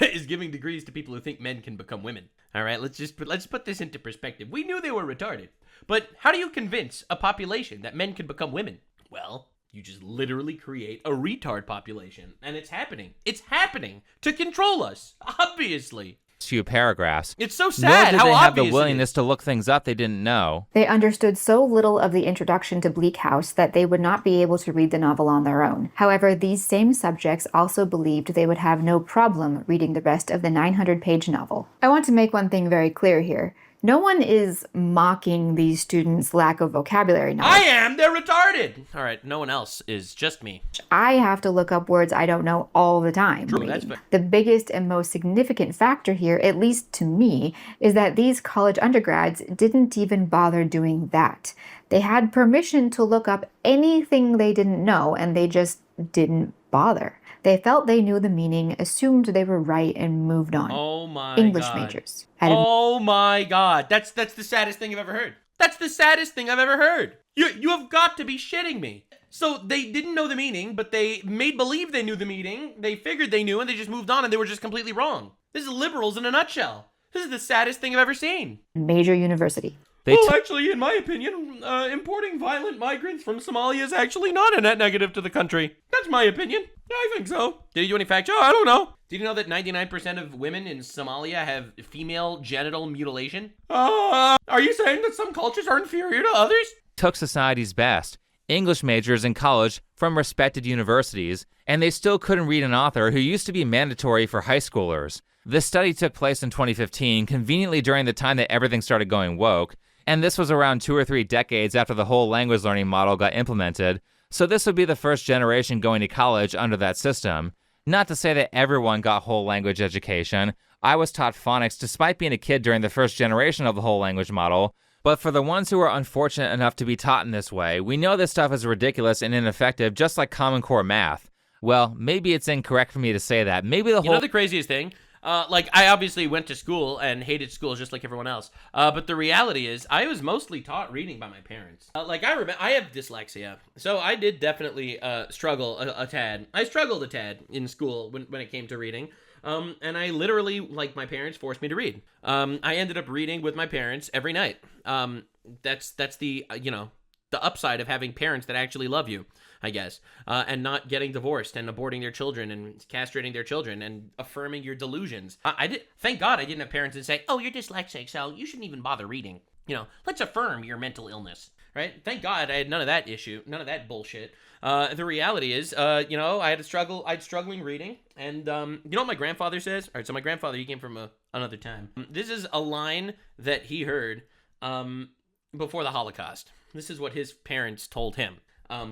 Speaker 1: is giving degrees to people who think men can become women. All right, let's put this into perspective. We knew they were retarded, but how do you convince a population that men can become women? Well, you just literally create a retard population, and it's happening. It's happening to control us, obviously.
Speaker 3: Few paragraphs.
Speaker 1: It's so sad how
Speaker 3: they have
Speaker 1: obvious
Speaker 3: the willingness to look things up they didn't know.
Speaker 13: They understood so little of the introduction to Bleak House that they would not be able to read the novel on their own. However, these same subjects also believed they would have no problem reading the rest of the 900-page novel. I want to make one thing very clear here. No one is mocking these students' lack of vocabulary knowledge.
Speaker 1: I am! They're retarded! Alright, no one else is, just me.
Speaker 13: I have to look up words I don't know all the time.
Speaker 1: True, that's fair.
Speaker 13: The biggest and most significant factor here, at least to me, is that these college undergrads didn't even bother doing that. They had permission to look up anything they didn't know, and they just didn't bother. They felt they knew the meaning, assumed they were right, and moved on.
Speaker 1: Oh my
Speaker 13: English
Speaker 1: God.
Speaker 13: majors.
Speaker 1: Oh my God. That's the saddest thing I've ever heard. That's the saddest thing I've ever heard. You have got to be shitting me. So they didn't know the meaning, but they made believe they knew the meaning. They figured they knew, and they just moved on, and they were just completely wrong. This is liberals in a nutshell. This is the saddest thing I've ever seen.
Speaker 13: Major university.
Speaker 1: Actually, in my opinion, importing violent migrants from Somalia is actually not a net negative to the country. That's my opinion. Yeah, I think so. Did you do any fact check? I don't know. Did you know that 99% of women in Somalia have female genital mutilation? Are you saying that some cultures are inferior to others?
Speaker 3: Took society's best, English majors in college from respected universities, and they still couldn't read an author who used to be mandatory for high schoolers. This study took place in 2015, conveniently during the time that everything started going woke, and this was around 2 or 3 decades after the whole language learning model got implemented, so this would be the first generation going to college under that system. Not to say that everyone got whole language education. I was taught phonics despite being a kid during the first generation of the whole language model, but for the ones who are unfortunate enough to be taught in this way, we know this stuff is ridiculous and ineffective, just like Common Core math. Well, maybe it's incorrect for me to say that. Maybe the whole...
Speaker 1: You know the craziest thing? I obviously went to school and hated school just like everyone else. But the reality is, I was mostly taught reading by my parents. I have dyslexia, so I did definitely struggle a tad. I struggled a tad in school when it came to reading. And I literally, my parents forced me to read. I ended up reading with my parents every night. That's the, the upside of having parents that actually love you, I guess, and not getting divorced and aborting their children and castrating their children and affirming your delusions. Thank God I didn't have parents that say, oh, you're dyslexic, so you shouldn't even bother reading. Let's affirm your mental illness, right? Thank God I had none of that issue, none of that bullshit. The reality is, I had struggling reading, and you know what my grandfather says? All right, so my grandfather, he came from another time. This is a line that he heard before the Holocaust. This is what his parents told him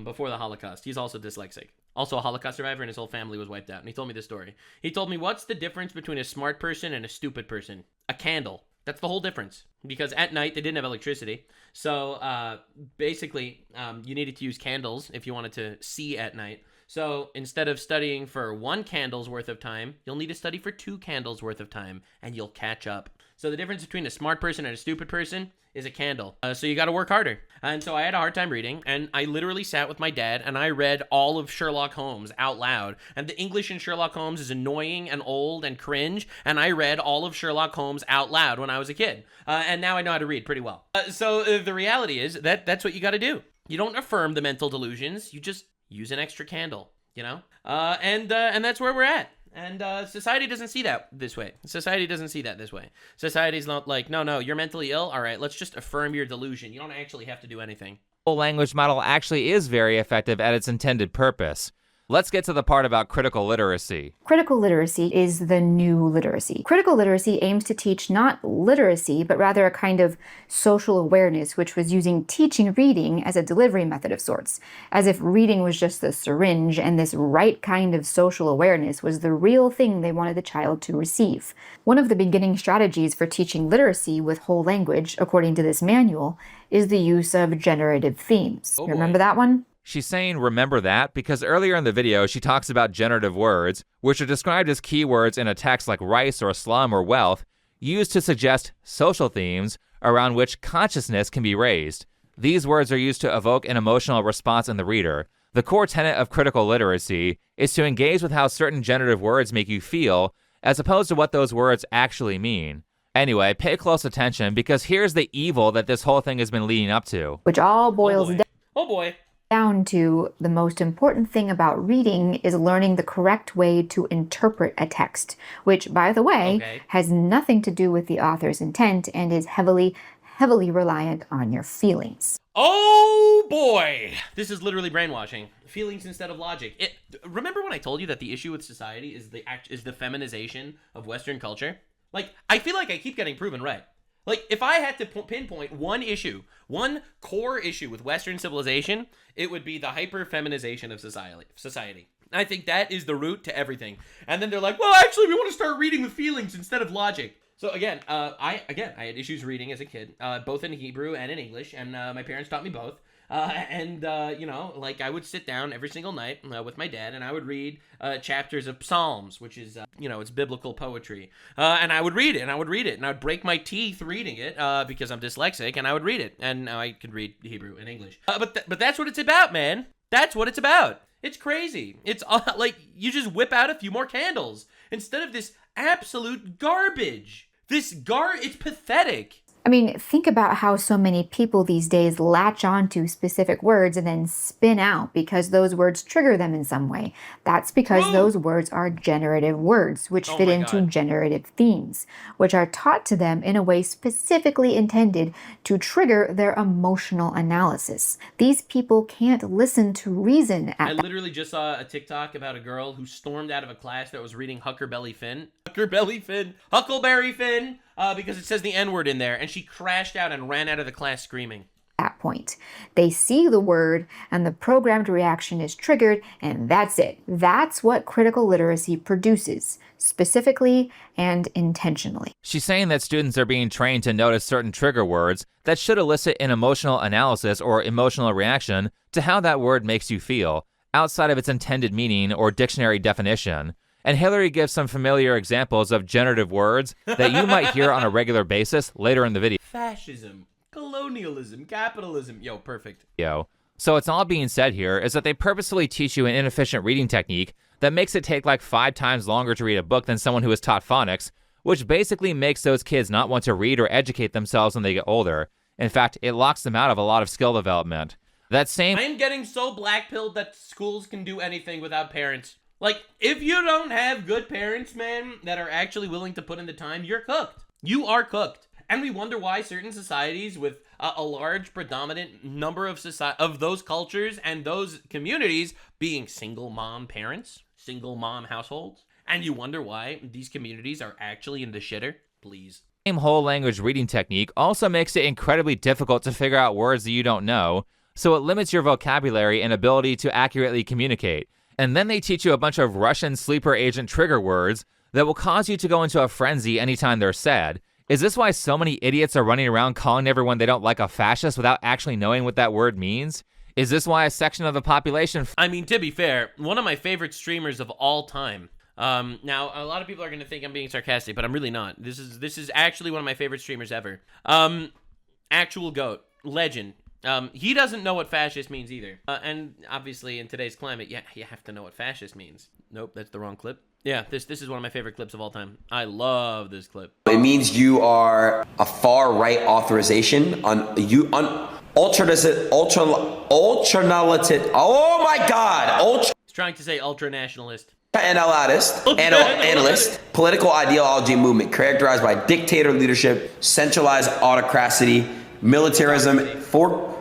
Speaker 1: before the Holocaust. He's also dyslexic. Also a Holocaust survivor, and his whole family was wiped out. And he told me this story. He told me, what's the difference between a smart person and a stupid person? A candle. That's the whole difference. Because at night, they didn't have electricity. So basically, you needed to use candles if you wanted to see at night. So instead of studying for 1 candle's worth of time, you'll need to study for 2 candles worth of time, and you'll catch up. So the difference between a smart person and a stupid person is a candle. So you got to work harder. And so I had a hard time reading, and I literally sat with my dad, and I read all of Sherlock Holmes out loud. And the English in Sherlock Holmes is annoying and old and cringe, and I read all of Sherlock Holmes out loud when I was a kid. And now I know how to read pretty well. So the reality is that that's what you got to do. You don't affirm the mental delusions. You just use an extra candle, and that's where we're at. And society doesn't see that this way. Society doesn't see that this way. Society's not like, no, you're mentally ill. All right, let's just affirm your delusion. You don't actually have to do anything.
Speaker 3: The whole language model actually is very effective at its intended purpose. Let's get to the part about critical literacy.
Speaker 13: Critical literacy is the new literacy. Critical literacy aims to teach not literacy, but rather a kind of social awareness, which was using teaching reading as a delivery method of sorts, as if reading was just the syringe and this right kind of social awareness was the real thing they wanted the child to receive. One of the beginning strategies for teaching literacy with whole language, according to this manual, is the use of generative themes.
Speaker 3: Oh,
Speaker 13: remember that one?
Speaker 3: She's saying remember that because earlier in the video she talks about generative words, which are described as keywords in a text like rice or slum or wealth, used to suggest social themes around which consciousness can be raised. These words are used to evoke an emotional response in the reader. The core tenet of critical literacy is to engage with how certain generative words make you feel, as opposed to what those words actually mean. Anyway, pay close attention because here's the evil that this whole thing has been leading up to.
Speaker 13: Which all boils
Speaker 1: down
Speaker 13: to the most important thing about reading is learning the correct way to interpret a text, which, by the way, has nothing to do with the author's intent and is heavily reliant on your feelings.
Speaker 1: Oh boy! This is literally brainwashing. Feelings instead of logic. Remember when I told you that the issue with society is the feminization of Western culture? I feel like I keep getting proven right. If I had to pinpoint one core issue with Western civilization, it would be the hyper-feminization of society. I think that is the root to everything. And then they're like, well, actually, we want to start reading with feelings instead of logic. So again, I had issues reading as a kid, both in Hebrew and in English, and my parents taught me both. I would sit down every single night with my dad, and I would read chapters of Psalms, which is, it's biblical poetry. And I would read it, and I would break my teeth reading it because I'm dyslexic, and I would read it, and I could read Hebrew and English. But that's what it's about, man. That's what it's about. It's crazy. It's like you just whip out a few more candles instead of this absolute garbage. It's pathetic.
Speaker 13: I mean, think about how so many people these days latch onto specific words and then spin out because those words trigger them in some way. That's because those words are generative words, which fit into generative themes, which are taught to them in a way specifically intended to trigger their emotional analysis. These people can't listen to reason
Speaker 1: I literally just saw a TikTok about a girl who stormed out of a class that was reading Huckleberry Finn, because it says the N-word in there, and she crashed out and ran out of the class screaming.
Speaker 13: That point. They see the word and the programmed reaction is triggered, and that's it. That's what critical literacy produces, specifically and intentionally.
Speaker 3: She's saying that students are being trained to notice certain trigger words that should elicit an emotional analysis or emotional reaction to how that word makes you feel, outside of its intended meaning or dictionary definition. And Hillary gives some familiar examples of generative words that you might hear on a regular basis later in the video.
Speaker 1: Fascism, colonialism, capitalism. Yo, perfect.
Speaker 3: So it's all being said here is that they purposefully teach you an inefficient reading technique that makes it take like 5 times longer to read a book than someone who is taught phonics, which basically makes those kids not want to read or educate themselves when they get older. In fact, it locks them out of a lot of skill development. I
Speaker 1: am getting so black-pilled that schools can do anything without parents. Like, if you don't have good parents, man, that are actually willing to put in the time, you're cooked. You are cooked. And we wonder why certain societies with a large predominant number of those cultures and those communities being single mom parents, single mom households, and you wonder why these communities are actually in the shitter. Please.
Speaker 3: Same whole language reading technique also makes it incredibly difficult to figure out words that you don't know, so it limits your vocabulary and ability to accurately communicate. And then they teach you a bunch of Russian sleeper agent trigger words that will cause you to go into a frenzy anytime they're said. Is this why so many idiots are running around calling everyone they don't like a fascist without actually knowing what that word means? Is this why a section of the population...
Speaker 1: I mean, to be fair, one of my favorite streamers of all time. Now, a lot of people are going to think I'm being sarcastic, but I'm really not. This is actually one of my favorite streamers ever. Actual GOAT. Legend. He doesn't know what fascist means either. And obviously in today's climate, yeah, you have to know what fascist means. Nope, that's the wrong clip. Yeah, this is one of my favorite clips of all time. I love this clip.
Speaker 16: It means you are a far right authorization ultranalytic. Oh my God!
Speaker 1: He's trying to say ultra nationalist.
Speaker 16: Analyst, political ideology movement characterized by dictator leadership, centralized autocracy, militarism,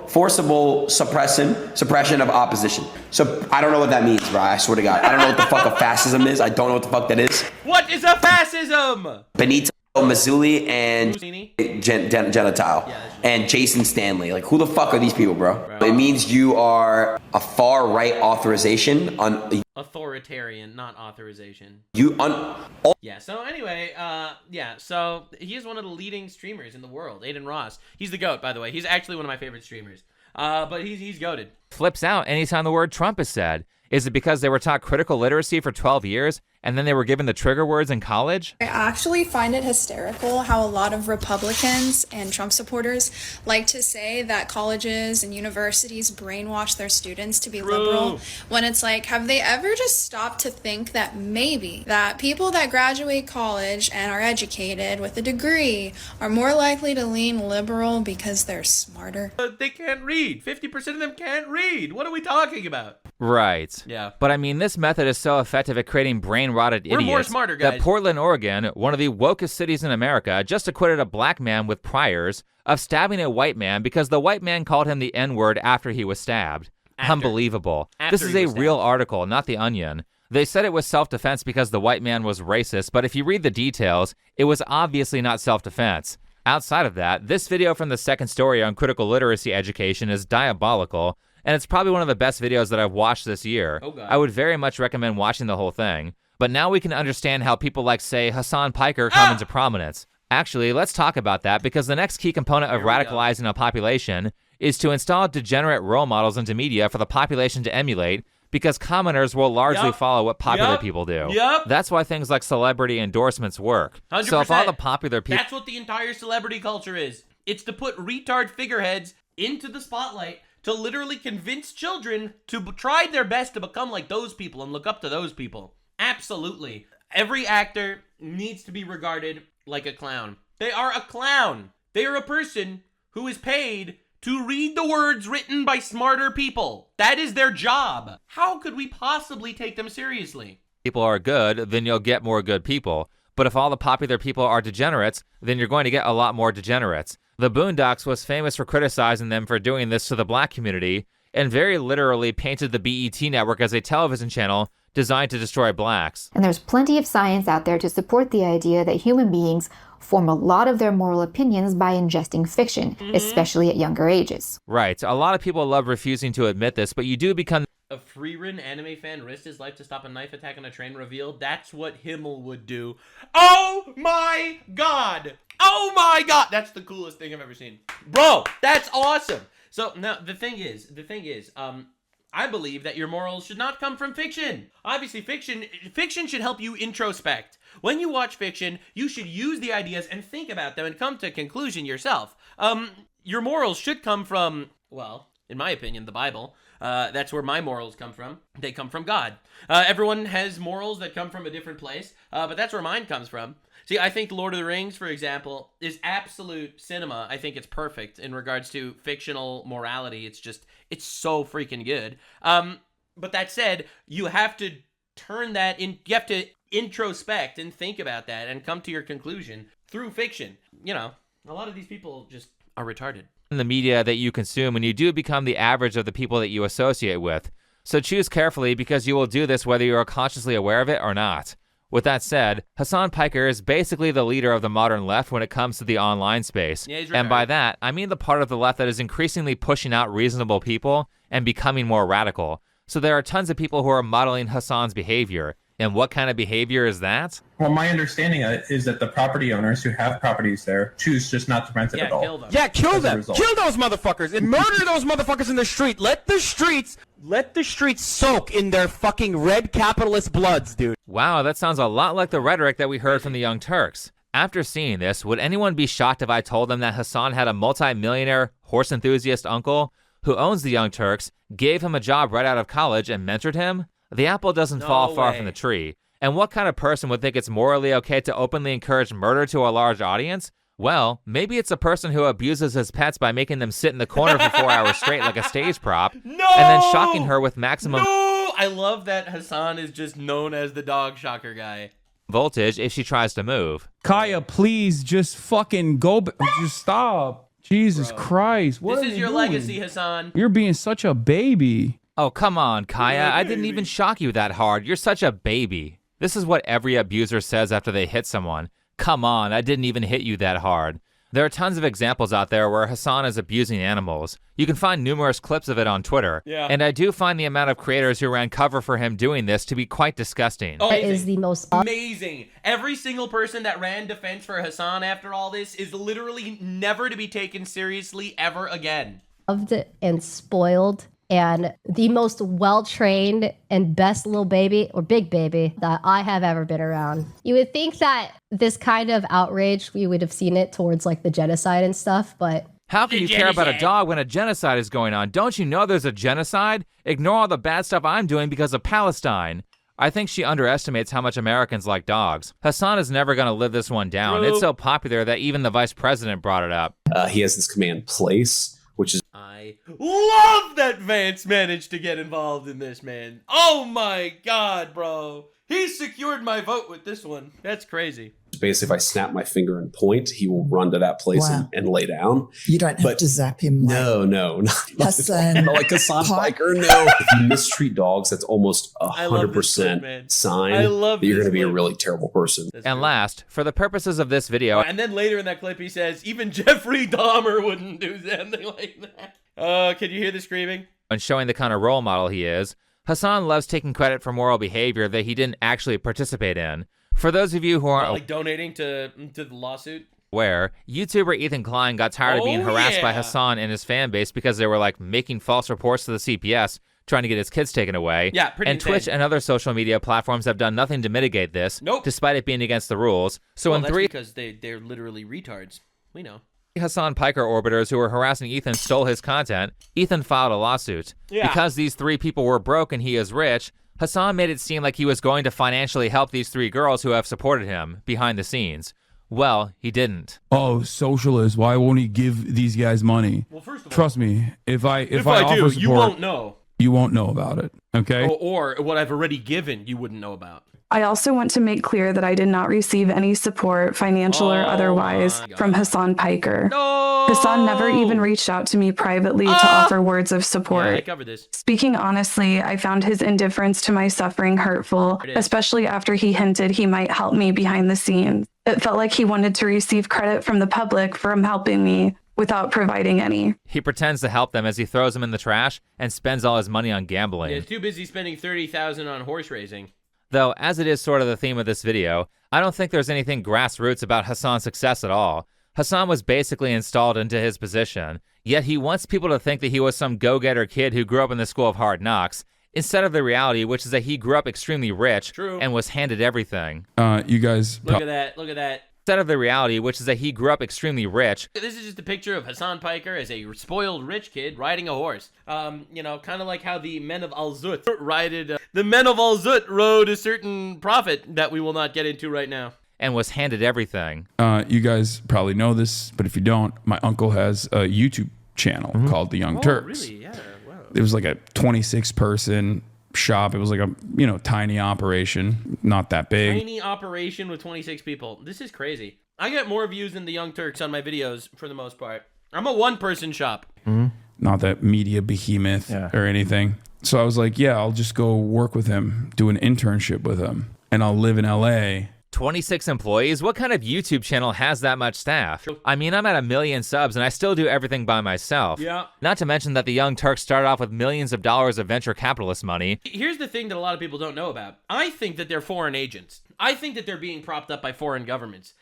Speaker 16: forcible suppression of opposition. So I don't know what that means, bro. I swear to God. I don't know what the fuck a fascism is. I don't know what the fuck that is.
Speaker 1: What is a fascism?
Speaker 16: Benito Mussolini and Gentile and Jason Stanley. Like, who the fuck are these people, bro? It means you are a far right authorization on...
Speaker 1: Authoritarian, not authorization.
Speaker 16: Yeah,
Speaker 1: so anyway, so he is one of the leading streamers in the world, Aiden Ross. He's the GOAT, by the way. He's actually one of my favorite streamers. But he's GOATed.
Speaker 3: Flips out anytime the word Trump is said. Is it because they were taught critical literacy for 12 years and then they were given the trigger words in college?
Speaker 17: I actually find it hysterical how a lot of Republicans and Trump supporters like to say that colleges and universities brainwash their students to be liberal, when it's like, have they ever just stopped to think that maybe that people that graduate college and are educated with a degree are more likely to lean liberal because they're smarter?
Speaker 1: They can't read. 50% of them can't read. What are we talking about?
Speaker 3: Right.
Speaker 1: Yeah.
Speaker 3: But I mean, this method is so effective at creating brain-rotted idiots.
Speaker 1: We're more smarter, guys.
Speaker 3: That Portland, Oregon, one of the wokest cities in America, just acquitted a black man with priors of stabbing a white man because the white man called him the N-word after he was stabbed. Unbelievable. This is a real article, not The Onion. They said it was self-defense because the white man was racist, but if you read the details, it was obviously not self-defense. Outside of that, this video from the Second Story on critical literacy education is diabolical, and it's probably one of the best videos that I've watched this year.
Speaker 1: Oh, God.
Speaker 3: I would very much recommend watching the whole thing. But now we can understand how people like, say, Hassan Piker come into prominence. Actually, let's talk about that, because the next key component of radicalizing a population is to install degenerate role models into media for the population to emulate, because commoners will largely follow what popular people do. That's why things like celebrity endorsements work.
Speaker 1: 100%.
Speaker 3: So if all the popular people...
Speaker 1: That's what the entire celebrity culture is. It's to put retard figureheads into the spotlight to literally convince children to try their best to become like those people and look up to those people. Absolutely. Every actor needs to be regarded like a clown. They are a clown. They are a person who is paid to read the words written by smarter people. That is their job. How could we possibly take them seriously?
Speaker 3: People are good, then you'll get more good people. But if all the popular people are degenerates, then you're going to get a lot more degenerates. The Boondocks was famous for criticizing them for doing this to the black community, and very literally painted the BET network as a television channel designed to destroy blacks.
Speaker 13: And there's plenty of science out there to support the idea that human beings form a lot of their moral opinions by ingesting fiction, especially at younger ages.
Speaker 3: Right. A lot of people love refusing to admit this, but you do become...
Speaker 1: A free-run anime fan risked his life to stop a knife attack on a train revealed. That's what Himmel would do. Oh my god! Oh my god! That's the coolest thing I've ever seen. Bro, that's awesome! So, now, the thing is, I believe that your morals should not come from fiction. Obviously, fiction should help you introspect. When you watch fiction, you should use the ideas and think about them and come to a conclusion yourself. Your morals should come from, well, in my opinion, the Bible. That's where my morals come from. They come from God. Everyone has morals that come from a different place, but that's where mine comes from. See, I think Lord of the Rings, for example, is absolute cinema. I think it's perfect in regards to fictional morality. It's so freaking good. But that said, you have to turn that in, you have to introspect and think about that and come to your conclusion through fiction. You know, a lot of these people just are retarded.
Speaker 3: In the media that you consume, and you do become the average of the people that you associate with. So choose carefully, because you will do this whether you are consciously aware of it or not. With that said, Hassan Piker is basically the leader of the modern left when it comes to the online space.
Speaker 1: Yeah, he's
Speaker 3: and by that, I mean the part of the left that is increasingly pushing out reasonable people and becoming more radical. So there are tons of people who are modeling Hassan's behavior. And what kind of behavior is that?
Speaker 18: Well, my understanding is that the property owners who have properties there choose just not to rent it at all.
Speaker 1: Kill them.
Speaker 9: Yeah, kill
Speaker 18: As a
Speaker 9: them.
Speaker 18: result.
Speaker 9: Kill those motherfuckers and murder those motherfuckers in the street. Let the streets soak in their fucking red capitalist bloods, dude.
Speaker 3: Wow, that sounds a lot like the rhetoric that we heard from the Young Turks. After seeing this, would anyone be shocked if I told them that Hassan had a multi-millionaire horse enthusiast uncle who owns the Young Turks, gave him a job right out of college, and mentored him? The apple doesn't fall far from the tree. And what kind of person would think it's morally okay to openly encourage murder to a large audience? Well, maybe it's a person who abuses his pets by making them sit in the corner for 4 hours straight like a stage prop, and then shocking her with maximum
Speaker 1: I love that Hassan is just known as the dog shocker guy.
Speaker 3: voltage if she tries to move.
Speaker 19: Kaya, please just fucking go. Just stop. Jesus Christ. What
Speaker 1: This is your legacy, Hassan.
Speaker 19: You're being such a baby.
Speaker 3: Oh, come on, Kaya. I didn't even shock you that hard. You're such a baby. This is what every abuser says after they hit someone. Come on, I didn't even hit you that hard. There are tons of examples out there where Hassan is abusing animals. You can find numerous clips of it on Twitter.
Speaker 1: Yeah.
Speaker 3: And I do find the amount of creators who ran cover for him doing this to be quite disgusting.
Speaker 1: Oh,
Speaker 20: That is the most
Speaker 1: amazing. Every single person that ran defense for Hassan after all this is literally never to be taken seriously ever again.
Speaker 20: loved and spoiled and the most well-trained and best little baby or big baby that I have ever been around. You would think that this kind of outrage, we would have seen it towards like the genocide and stuff, but
Speaker 3: How can you care about a dog when a genocide is going on? Don't you know there's a genocide? Ignore all the bad stuff I'm doing because of Palestine. I think she underestimates how much Americans like dogs. Hassan is never going to live this one down.
Speaker 1: True.
Speaker 3: It's so popular that even the vice president brought it up.
Speaker 21: He has this command place, which is...
Speaker 1: I love that Vance managed to get involved in this, man. Oh my god, bro. He secured my vote with this one. That's crazy.
Speaker 21: Basically, if I snap my finger and point, he will run to that place and lay down.
Speaker 22: You don't have to zap him.
Speaker 21: No, not
Speaker 22: Hassan.
Speaker 21: like Hassan Piker, no. If you mistreat dogs, that's almost 100% sign that you're going to be a really terrible person.
Speaker 3: And last, for the purposes of this video...
Speaker 1: And then later in that clip, he says, even Jeffrey Dahmer wouldn't do something like that. Can you hear the screaming?
Speaker 3: And showing the kind of role model he is, Hassan loves taking credit for moral behavior that he didn't actually participate in. For those of you who aren't
Speaker 1: like donating to the lawsuit?
Speaker 3: aware, YouTuber Ethan Klein got tired of being harassed by Hassan and his fan base because they were like making false reports to the CPS, trying to get his kids taken away.
Speaker 1: Yeah, pretty
Speaker 3: And
Speaker 1: insane.
Speaker 3: Twitch and other social media platforms have done nothing to mitigate this, despite it being against the rules. So
Speaker 1: Well,
Speaker 3: in
Speaker 1: that's
Speaker 3: three...
Speaker 1: because they're literally retards. We know.
Speaker 3: Hassan Piker orbiters who were harassing Ethan stole his content, Ethan filed a lawsuit.
Speaker 1: Yeah.
Speaker 3: Because these 3 people were broke and he is rich, Hassan made it seem like he was going to financially help these 3 girls who have supported him behind the scenes. Well, he didn't.
Speaker 19: Oh, socialist. Why won't he give these guys money?
Speaker 1: Well, first of all,
Speaker 19: trust me, if I
Speaker 1: do,
Speaker 19: offer support,
Speaker 1: you won't know.
Speaker 19: You won't know about it. Okay.
Speaker 1: Or what I've already given, you wouldn't know about.
Speaker 2: I also want to make clear that I did not receive any support, financial or otherwise, from Hassan Piker.
Speaker 1: No!
Speaker 2: Hassan never even reached out to me privately to offer words of support.
Speaker 1: Yeah, I covered this.
Speaker 2: Speaking honestly, I found his indifference to my suffering hurtful, especially after he hinted he might help me behind the scenes. It felt like he wanted to receive credit from the public for him helping me without providing any.
Speaker 3: He pretends to help them as he throws them in the trash and spends all his money on gambling.
Speaker 1: Yeah, he's too busy spending $30,000 on horse racing.
Speaker 3: Though, as it is sort of the theme of this video, I don't think there's anything grassroots about Hassan's success at all. Hassan was basically installed into his position, yet he wants people to think that he was some go-getter kid who grew up in the school of hard knocks, instead of the reality, which is that he grew up extremely rich and was handed everything.
Speaker 19: You guys...
Speaker 1: Look at that, look at that.
Speaker 3: Instead of the reality, which is that he grew up extremely rich.
Speaker 1: This is just a picture of Hassan Piker as a spoiled rich kid riding a horse. You know, kind of like how the men of Al-Zut rode a certain prophet that we will not get into right now.
Speaker 3: And was handed everything.
Speaker 19: You guys probably know this, but if you don't, my uncle has a YouTube channel called The Young Turks.
Speaker 1: Really? Yeah. Wow.
Speaker 19: It was like a 26-person shop. It was like a, tiny operation, not that big.
Speaker 1: Tiny operation with 26 people. This is crazy. I get more views than the Young Turks on my videos for the most part. I'm a one-person shop.
Speaker 19: Not that media behemoth or anything. So I was like, yeah, I'll just go work with him, do an internship with him, and I'll live in LA.
Speaker 3: 26 employees? What kind of YouTube channel has that much staff? I mean, I'm at 1 million subs and I still do everything by myself.
Speaker 1: Yeah.
Speaker 3: Not to mention that the Young Turks started off with millions of dollars of venture capitalist money.
Speaker 1: Here's the thing that a lot of people don't know about. I think that they're foreign agents. I think that they're being propped up by foreign governments.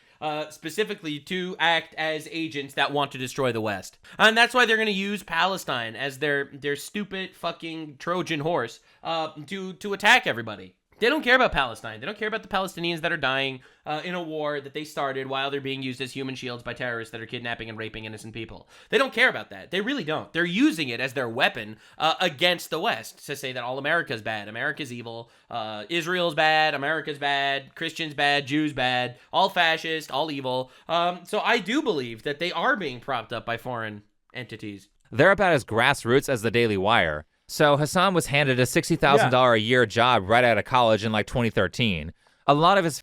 Speaker 1: Specifically to act as agents that want to destroy the West. And that's why they're going to use Palestine as their stupid fucking Trojan horse to attack everybody. They don't care about Palestine. They don't care about the Palestinians that are dying in a war that they started while they're being used as human shields by terrorists that are kidnapping and raping innocent people. They don't care about that. They really don't. They're using it as their weapon against the West to say that all America's bad. America's evil. Israel's bad. America's bad. Christians bad. Jews bad. All fascist. All evil. So I do believe that they are being propped up by foreign entities.
Speaker 3: They're about as grassroots as the Daily Wire. So Hassan was handed a $60,000 a year job right out of college in like 2013. A lot of his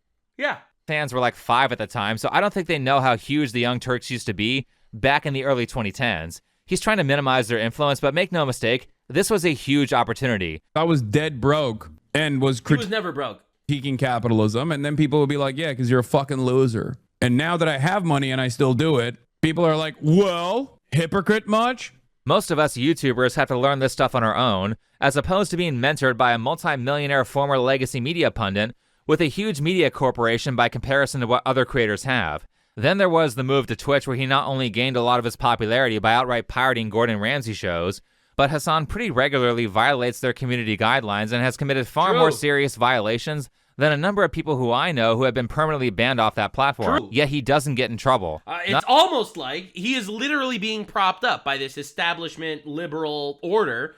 Speaker 3: fans were like 5 at the time, so I don't think they know how huge the Young Turks used to be back in the early 2010s. He's trying to minimize their influence, but make no mistake, this was a huge opportunity.
Speaker 19: I was dead broke and
Speaker 1: He was never broke.
Speaker 19: critiquing capitalism, and then people would be like, yeah, because you're a fucking loser. And now that I have money and I still do it, people are like, well, hypocrite much?
Speaker 3: Most of us YouTubers have to learn this stuff on our own, as opposed to being mentored by a multi-millionaire former legacy media pundit with a huge media corporation by comparison to what other creators have. Then there was the move to Twitch, where he not only gained a lot of his popularity by outright pirating Gordon Ramsay shows, but Hassan pretty regularly violates their community guidelines and has committed far more serious violations than a number of people who I know who have been permanently banned off that platform. Yet he doesn't get in trouble.
Speaker 1: It's almost like he is literally being propped up by this establishment liberal order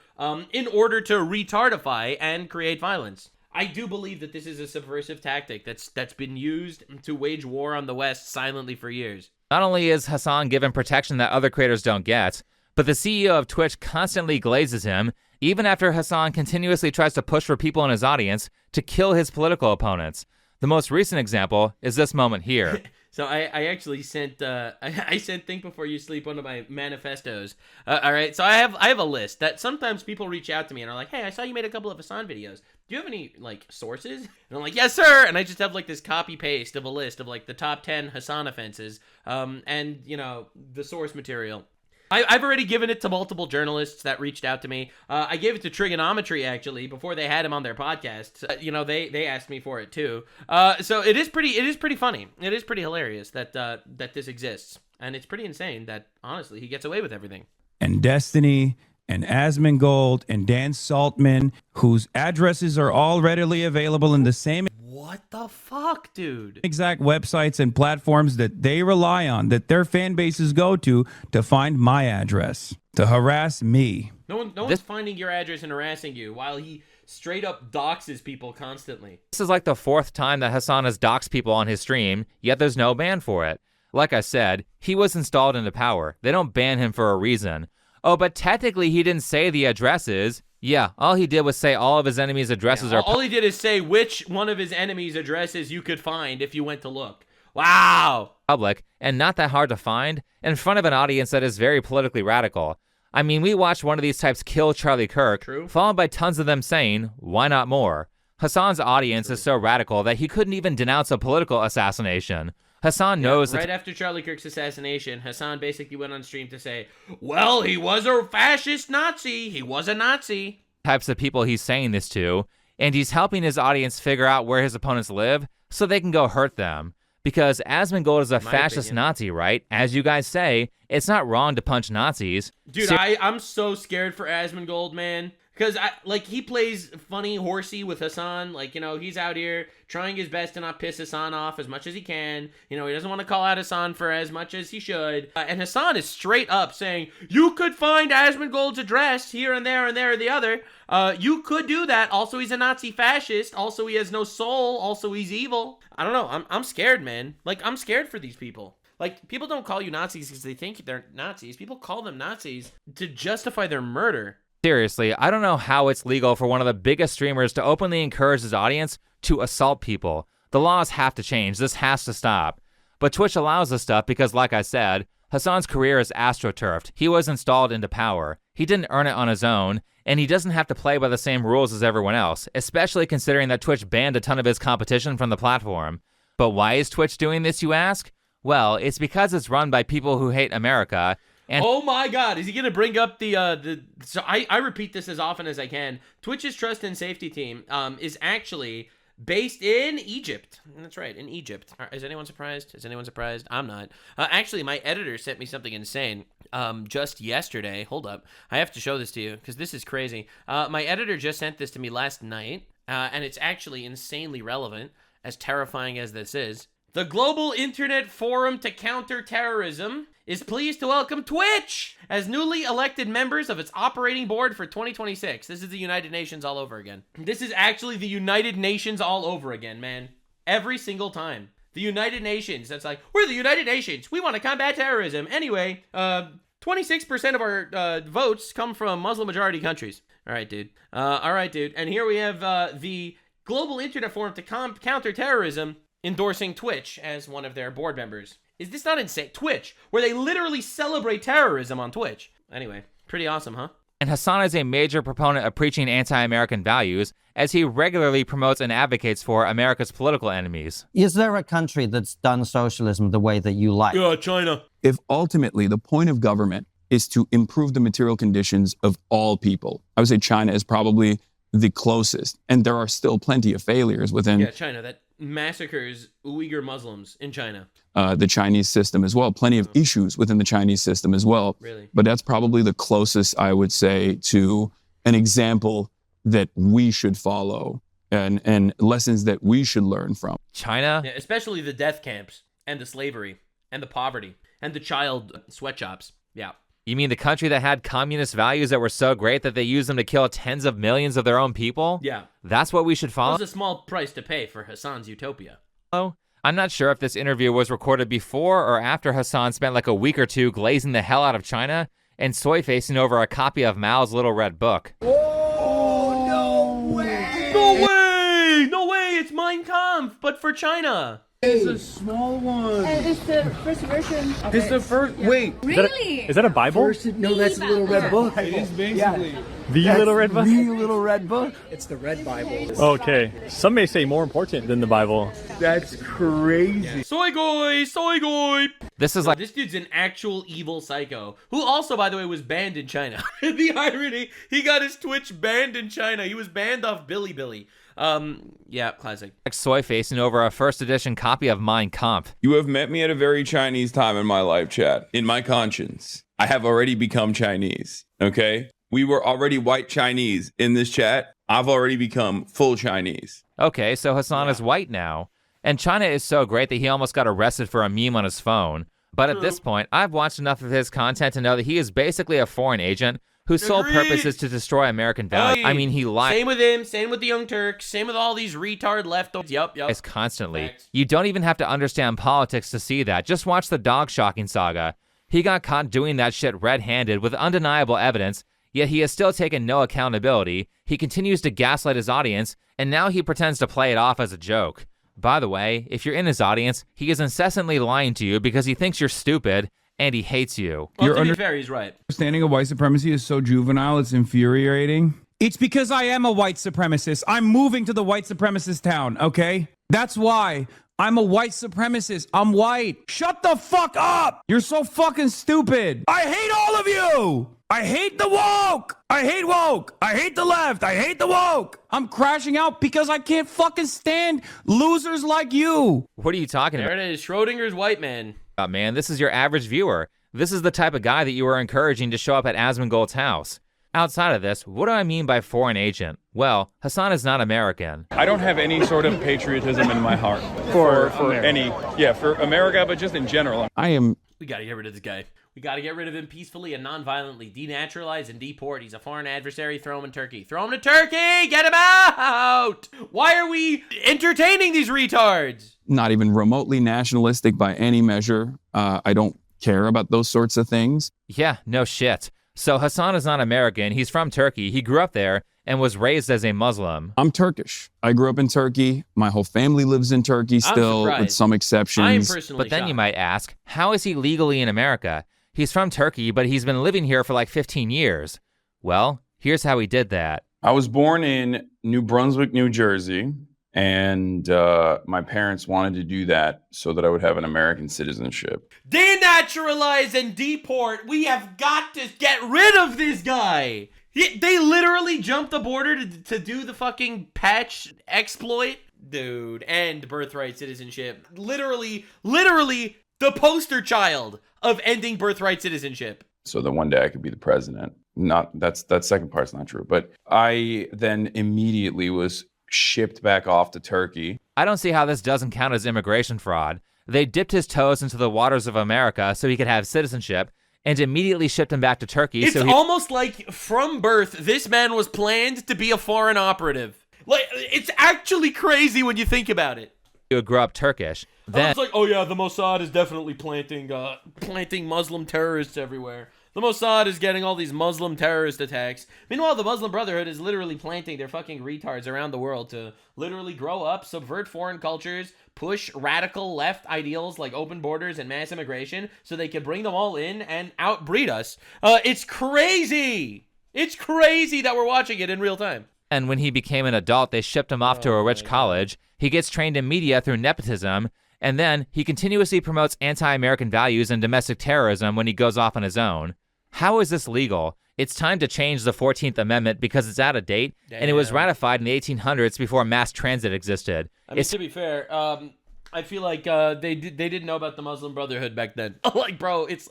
Speaker 1: in order to retardify and create violence. I do believe that this is a subversive tactic that's been used to wage war on the West silently for years.
Speaker 3: Not only is Hassan given protection that other creators don't get, but the CEO of Twitch constantly glazes him, even after Hassan continuously tries to push for people in his audience to kill his political opponents. The most recent example is this moment here.
Speaker 1: So I actually sent I sent Think Before You Sleep one of my manifestos. All right, so I have a list that sometimes people reach out to me and are like, hey, I saw you made a couple of Hassan videos. Do you have any like sources? And I'm like, yes, sir. And I just have like this copy paste of a list of like the top 10 Hassan offenses, and the source material. I've already given it to multiple journalists that reached out to me. I gave it to Trigonometry, actually, before they had him on their podcast. They asked me for it, too. So it is pretty funny. It is pretty hilarious that this exists. And it's pretty insane that, honestly, he gets away with everything.
Speaker 19: And Destiny and Asmongold and Dan Saltman, whose addresses are all readily available in the same...
Speaker 1: What the fuck, dude?
Speaker 19: Exact websites and platforms that they rely on, that their fan bases go to find my address, to harass me.
Speaker 1: No one's finding your address and harassing you while he straight up doxes people constantly.
Speaker 3: This is like the 4th time that Hassan has doxed people on his stream, yet there's no ban for it. Like I said, he was installed into power. They don't ban him for a reason. Oh, but technically he didn't say the addresses. Yeah, all he did was say all of his enemies' addresses are...
Speaker 1: All he did is say which one of his enemies' addresses you could find if you went to look. Wow!
Speaker 3: Public, and not that hard to find, in front of an audience that is very politically radical. I mean, we watched one of these types kill Charlie Kirk, followed by tons of them saying, why not more? Hassan's audience is so radical that he couldn't even denounce a political assassination. Hassan knows
Speaker 1: right after Charlie Kirk's assassination, Hassan basically went on stream to say, well, he was a fascist Nazi. He was a Nazi.
Speaker 3: Types of people he's saying this to, and he's helping his audience figure out where his opponents live so they can go hurt them. Because Asmongold is a fascist Nazi, right? As you guys say, it's not wrong to punch Nazis.
Speaker 1: Dude, I'm so scared for Asmongold, man. Because, he plays funny, horsey with Hassan. Like, he's out here trying his best to not piss Hassan off as much as he can. He doesn't want to call out Hassan for as much as he should. And Hassan is straight up saying, you could find Asmongold's address here and there or the other. You could do that. Also, he's a Nazi fascist. Also, he has no soul. Also, he's evil. I don't know. I'm scared, man. I'm scared for these people. People don't call you Nazis because they think they're Nazis. People call them Nazis to justify their murder.
Speaker 3: Seriously, I don't know how it's legal for one of the biggest streamers to openly encourage his audience to assault people. The laws have to change. This has to stop. But Twitch allows this stuff because, like I said, Hassan's career is astroturfed. He was installed into power. He didn't earn it on his own, and he doesn't have to play by the same rules as everyone else, especially considering that Twitch banned a ton of his competition from the platform. But why is Twitch doing this, you ask? Well, it's because it's run by people who hate America. And
Speaker 1: oh my God, is he going to bring up so I repeat this as often as I can. Twitch's trust and safety team is actually based in Egypt. That's right, in Egypt. Is anyone surprised? I'm not. Actually, my editor sent me something insane just yesterday. Hold up. I have to show this to you because this is crazy. My editor just sent this to me last night, and it's actually insanely relevant, as terrifying as this is. The Global Internet Forum to Counter Terrorism is pleased to welcome Twitch as newly elected members of its operating board for 2026. This is the United Nations all over again. This is actually the United Nations all over again, man. Every single time. The United Nations. That's like, we're the United Nations. We want to combat terrorism. Anyway, 26% of our votes come from Muslim majority countries. All right, dude. And here we have the Global Internet Forum to Counter Terrorism endorsing Twitch as one of their board members. Is this not insane? Twitch, where they literally celebrate terrorism on Twitch. Anyway, pretty awesome, huh?
Speaker 3: And Hassan is a major proponent of preaching anti-American values, as he regularly promotes and advocates for America's political enemies.
Speaker 4: Is there a country that's done socialism the way that you like?
Speaker 1: Yeah, China.
Speaker 6: If ultimately the point of government is to improve the material conditions of all people, I would say China is probably the closest. And there are still plenty of failures within...
Speaker 1: Yeah, China, that massacres Uyghur Muslims in China.
Speaker 6: The Chinese system as well. Plenty of issues within the Chinese system as well.
Speaker 1: Really?
Speaker 6: But that's probably the closest, I would say, to an example that we should follow and lessons that we should learn from.
Speaker 3: China?
Speaker 1: Yeah, especially the death camps and the slavery and the poverty and the child sweatshops. Yeah.
Speaker 3: You mean the country that had communist values that were so great that they used them to kill tens of millions of their own people?
Speaker 1: Yeah.
Speaker 3: That's what we should follow?
Speaker 1: That was a small price to pay for Hassan's utopia.
Speaker 3: Oh, I'm not sure if this interview was recorded before or after Hassan spent like a week or two glazing the hell out of China and soy-facing over a copy of Mao's Little Red Book.
Speaker 1: Oh, no way! No way! No way! It's Mein Kampf, but for China.
Speaker 23: It's a small one.
Speaker 24: And it's the first version.
Speaker 23: It's the first.
Speaker 24: Yeah.
Speaker 23: Wait.
Speaker 24: Really?
Speaker 23: Is that a Bible?
Speaker 24: No, that's a Little Red Book.
Speaker 23: It is basically.
Speaker 24: Yeah.
Speaker 23: The Little Red Book?
Speaker 24: The Little Red Book.
Speaker 23: It's the Red Bible. Okay. Some may say more important than the Bible. That's crazy.
Speaker 1: Soy goy! Soy goy!
Speaker 3: This is like...
Speaker 1: This dude's an actual evil psycho, who also, by the way, was banned in China. The irony, he got his Twitch banned in China. He was banned off Bilibili. Yeah, classic.
Speaker 3: Soy facing over a first edition copy of Mein Kampf.
Speaker 6: You have met me at a very Chinese time in my life, chat. In my conscience, I have already become Chinese, okay? We were already white Chinese in this chat. I've already become full Chinese.
Speaker 3: Okay, so Hassan is white now. And China is so great that he almost got arrested for a meme on his phone. But at this point, I've watched enough of his content to know that he is basically a foreign agent whose sole purpose is to destroy American values. I mean, he lies.
Speaker 1: Same with him, same with the Young Turks, same with all these retard leftovers. Yup.
Speaker 3: Constantly.
Speaker 1: Facts.
Speaker 3: You don't even have to understand politics to see that. Just watch the dog shocking saga. He got caught doing that shit red-handed with undeniable evidence, yet he has still taken no accountability. He continues to gaslight his audience, and now he pretends to play it off as a joke. By the way, if you're in his audience, he is incessantly lying to you because he thinks you're stupid and he hates you.
Speaker 1: Well, to be fair, he's right.
Speaker 19: Understanding of white supremacy is so juvenile, it's infuriating. It's because I am a white supremacist. I'm moving to the white supremacist town, okay? That's why. I'm a white supremacist. I'm white. Shut the fuck up! You're so fucking stupid. I hate all of you! I hate the woke! I hate woke! I hate the left! I hate the woke! I'm crashing out because I can't fucking stand losers like you!
Speaker 3: What are you talking about?
Speaker 1: There it is, Schrodinger's white man.
Speaker 3: Man, this is your average viewer. This is the type of guy that you are encouraging to show up at Asmongold's house. Outside of this, what do I mean by foreign agent? Well, Hassan is not American.
Speaker 19: I don't have any sort of patriotism in my heart for America, but just in general.
Speaker 1: We gotta get rid of this guy. We gotta get rid of him peacefully and non-violently. Denaturalize and deport. He's a foreign adversary. Throw him in Turkey. Throw him to Turkey! Get him out! Why are we entertaining these retards?
Speaker 6: Not even remotely nationalistic by any measure. I don't care about those sorts of things.
Speaker 3: Yeah, no shit. So Hassan is not American. He's from Turkey. He grew up there and was raised as a Muslim.
Speaker 6: I'm Turkish. I grew up in Turkey. My whole family lives in Turkey still, with some exceptions.
Speaker 1: I am personally
Speaker 3: But then you might ask, how is he legally in America? He's from Turkey, but he's been living here for like 15 years. Well, here's how he did that.
Speaker 6: I was born in New Brunswick, New Jersey, and my parents wanted to do that so that I would have an American citizenship.
Speaker 1: Denaturalize and deport. We have got to get rid of this guy. They literally jumped the border to do the fucking patch exploit. Dude, and birthright citizenship. Literally the poster child of ending birthright citizenship.
Speaker 6: So that one day I could be the president. That second part's not true. But I then immediately was shipped back off to Turkey.
Speaker 3: I don't see how this doesn't count as immigration fraud. They dipped his toes into the waters of America so he could have citizenship and immediately shipped him back to Turkey.
Speaker 1: It's almost like from birth, this man was planned to be a foreign operative. Like, it's actually crazy when you think about it.
Speaker 3: He would grow up Turkish. Then
Speaker 1: it's like, oh yeah, the Mossad is definitely planting Muslim terrorists everywhere. The Mossad is getting all these Muslim terrorist attacks. Meanwhile, the Muslim Brotherhood is literally planting their fucking retards around the world to literally grow up, subvert foreign cultures, push radical left ideals like open borders and mass immigration so they can bring them all in and outbreed us. It's crazy! It's crazy that we're watching it in real time.
Speaker 3: And when he became an adult, they shipped him off to a rich college. He gets trained in media through nepotism. And then he continuously promotes anti-American values and domestic terrorism when he goes off on his own. How is this legal? It's time to change the 14th Amendment because it's out of date, and it was ratified in the 1800s before mass transit existed.
Speaker 1: I mean, to be fair, I feel like they didn't know about the Muslim Brotherhood back then. Like, bro, it's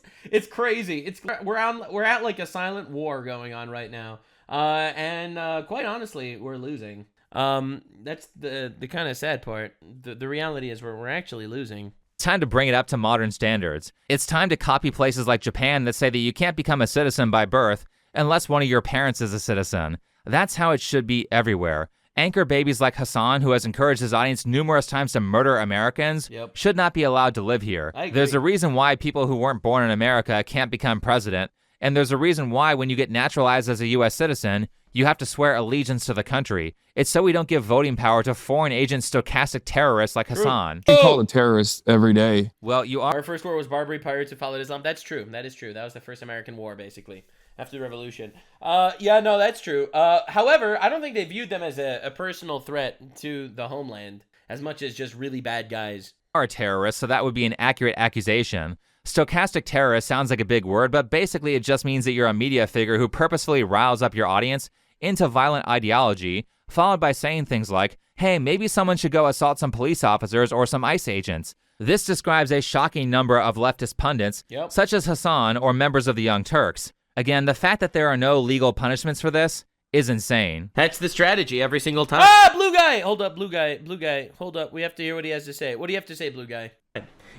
Speaker 1: crazy. We're at like a silent war going on right now, and quite honestly, we're losing. That's the kind of sad part. The reality is we're actually losing.
Speaker 3: It's time to bring it up to modern standards. It's time to copy places like Japan that say that you can't become a citizen by birth unless one of your parents is a citizen. That's how it should be everywhere. Anchor babies like Hassan, who has encouraged his audience numerous times to murder Americans, should not be allowed to live here. There's a reason why people who weren't born in America can't become president, and there's a reason why when you get naturalized as a U.S. citizen, you have to swear allegiance to the country. It's so we don't give voting power to foreign agent stochastic terrorists like Hassan.
Speaker 6: You call a terrorist every day.
Speaker 3: Well, you are.
Speaker 1: Our first war was Barbary pirates who followed Islam. That's true. That is true. That was the first American war, basically, after the revolution. Yeah, no, that's true. However, I don't think they viewed them as a personal threat to the homeland as much as just really bad guys.
Speaker 3: Are terrorists, so that would be an accurate accusation. Stochastic terrorist sounds like a big word, but basically it just means that you're a media figure who purposefully riles up your audience into violent ideology, followed by saying things like, hey, maybe someone should go assault some police officers or some ICE agents. This describes a shocking number of leftist pundits, such as Hassan or members of the Young Turks. Again, the fact that there are no legal punishments for this is insane.
Speaker 1: That's the strategy every single time. Ah, blue guy! Hold up, blue guy. Hold up. We have to hear what he has to say. What do you have to say, blue guy?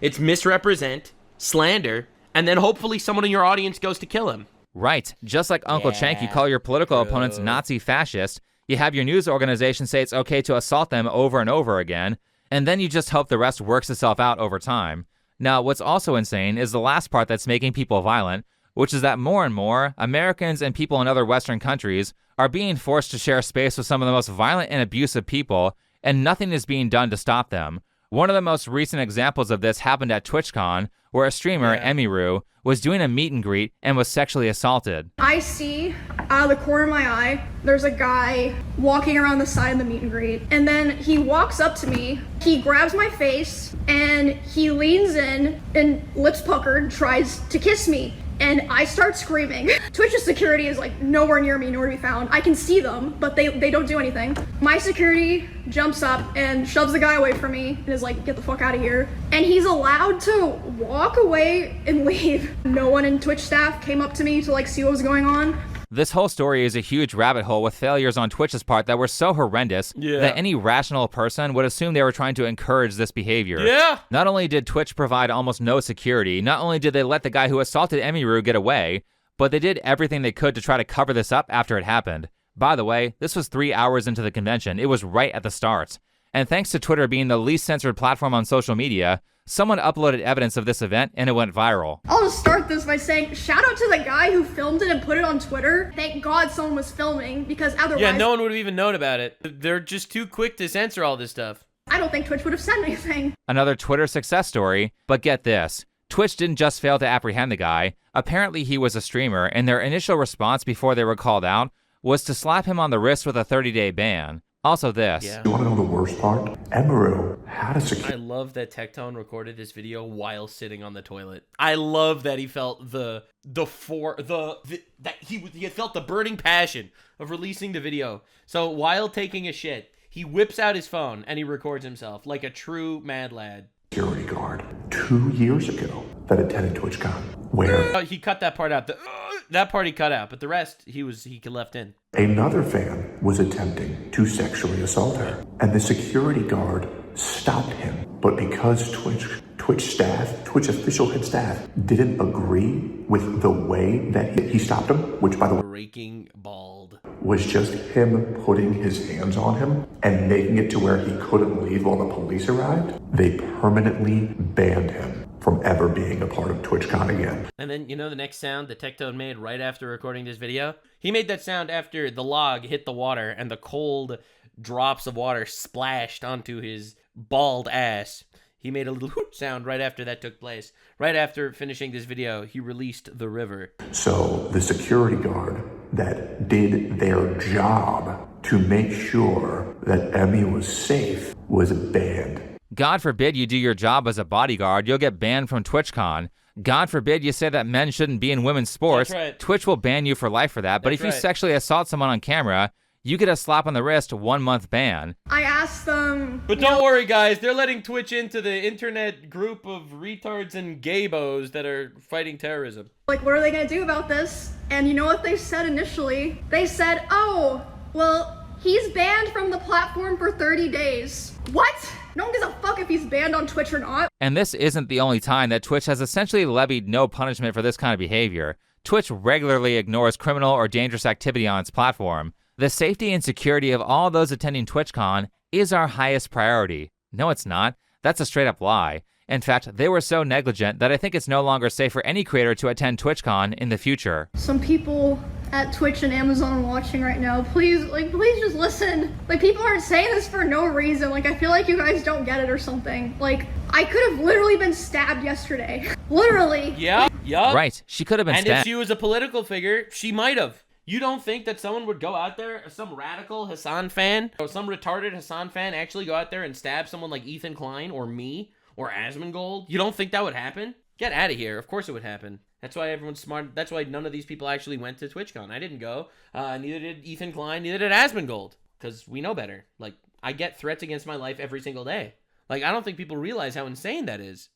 Speaker 1: It's misrepresent, slander, and then hopefully someone in your audience goes to kill him.
Speaker 3: Right. Just like Uncle Chank, you call your political opponents Nazi fascist, you have your news organization say it's okay to assault them over and over again, and then you just hope the rest works itself out over time. Now, what's also insane is the last part that's making people violent, which is that more and more Americans and people in other Western countries are being forced to share space with some of the most violent and abusive people, and nothing is being done to stop them. One of the most recent examples of this happened at TwitchCon, where a streamer, Emiru, was doing a meet and greet and was sexually assaulted.
Speaker 7: I see out of the corner of my eye, there's a guy walking around the side of the meet and greet. And then he walks up to me, he grabs my face, and he leans in and lips puckered, tries to kiss me. And I start screaming. Twitch's security is like nowhere near me, nowhere to be found. I can see them, but they don't do anything. My security jumps up and shoves the guy away from me and is like, get the fuck out of here. And he's allowed to walk away and leave. No one in Twitch staff came up to me to like see what was going on.
Speaker 3: This whole story is a huge rabbit hole with failures on Twitch's part that were so horrendous that any rational person would assume they were trying to encourage this behavior. Not only did Twitch provide almost no security, not only did they let the guy who assaulted Emiru get away, but they did everything they could to try to cover this up after it happened. By the way, this was 3 hours into the convention. It was right at the start. And thanks to Twitter being the least censored platform on social media, someone uploaded evidence of this event and it went viral.
Speaker 7: I'll just start this by saying, shout out to the guy who filmed it and put it on Twitter. Thank God someone was filming, because otherwise...
Speaker 1: Yeah, no one would have even known about it. They're just too quick to censor all this stuff.
Speaker 7: I don't think Twitch would have said anything.
Speaker 3: Another Twitter success story, but get this. Twitch didn't just fail to apprehend the guy. Apparently he was a streamer, and their initial response before they were called out was to slap him on the wrist with a 30-day ban. Also this.
Speaker 8: You want to know the worst part? Emiru had a security.
Speaker 1: I love that Tectone recorded this video while sitting on the toilet. I love that he felt that he felt the burning passion of releasing the video. So while taking a shit, he whips out his phone and he records himself like a true mad lad.
Speaker 8: Security guard 2 years ago that attended TwitchCon, where
Speaker 1: he cut that part out. That part he cut out, but the rest he left in.
Speaker 8: Another fan was attempting to sexually assault her, and the security guard stopped him. But because Twitch official head staff didn't agree with the way that he stopped him, which by the way,
Speaker 1: breaking bald,
Speaker 8: was just him putting his hands on him and making it to where he couldn't leave while the police arrived, they permanently banned him from ever being a part of TwitchCon again.
Speaker 1: And then, you know the next sound that Tectone made right after recording this video? He made that sound after the log hit the water and the cold drops of water splashed onto his bald ass. He made a little hoot sound right after that took place. Right after finishing this video, he released the river.
Speaker 8: So the security guard that did their job to make sure that Emmy was safe was banned.
Speaker 3: God forbid you do your job as a bodyguard, you'll get banned from TwitchCon. God forbid you say that men shouldn't be in women's sports.
Speaker 1: That's right.
Speaker 3: Twitch will ban you for life for that. But if you sexually assault someone on camera, you get a slap on the wrist, 1 month ban.
Speaker 7: I asked them...
Speaker 1: But don't worry, guys. They're letting Twitch into the internet group of retards and gaybos that are fighting terrorism.
Speaker 7: Like, what are they going to do about this? And you know what they said initially? They said, oh, well, he's banned from the platform for 30 days. What? No one gives a fuck if he's banned on Twitch or not.
Speaker 3: And this isn't the only time that Twitch has essentially levied no punishment for this kind of behavior. Twitch regularly ignores criminal or dangerous activity on its platform. The safety and security of all those attending TwitchCon is our highest priority. No, it's not. That's a straight up lie. In fact, they were so negligent that I think it's no longer safe for any creator to attend TwitchCon in the future.
Speaker 7: Some people at Twitch and Amazon watching right now, please just listen. Like, people aren't saying this for no reason. Like, I feel like you guys don't get it or something. Like, I could have literally been stabbed yesterday. Literally.
Speaker 1: Yeah.
Speaker 3: Right. She could have been
Speaker 1: stabbed.
Speaker 3: stabbed.
Speaker 1: And if she was a political figure, she might have. You don't think that someone would go out there, some radical Hassan fan, or some retarded Hassan fan actually go out there and stab someone like Ethan Klein or me or Asmongold? You don't think that would happen? Get out of here. Of course it would happen. That's why everyone's smart. That's why none of these people actually went to TwitchCon. I didn't go. Neither did Ethan Klein. Neither did Asmongold. Because we know better. Like, I get threats against my life every single day. Like, I don't think people realize how insane that is.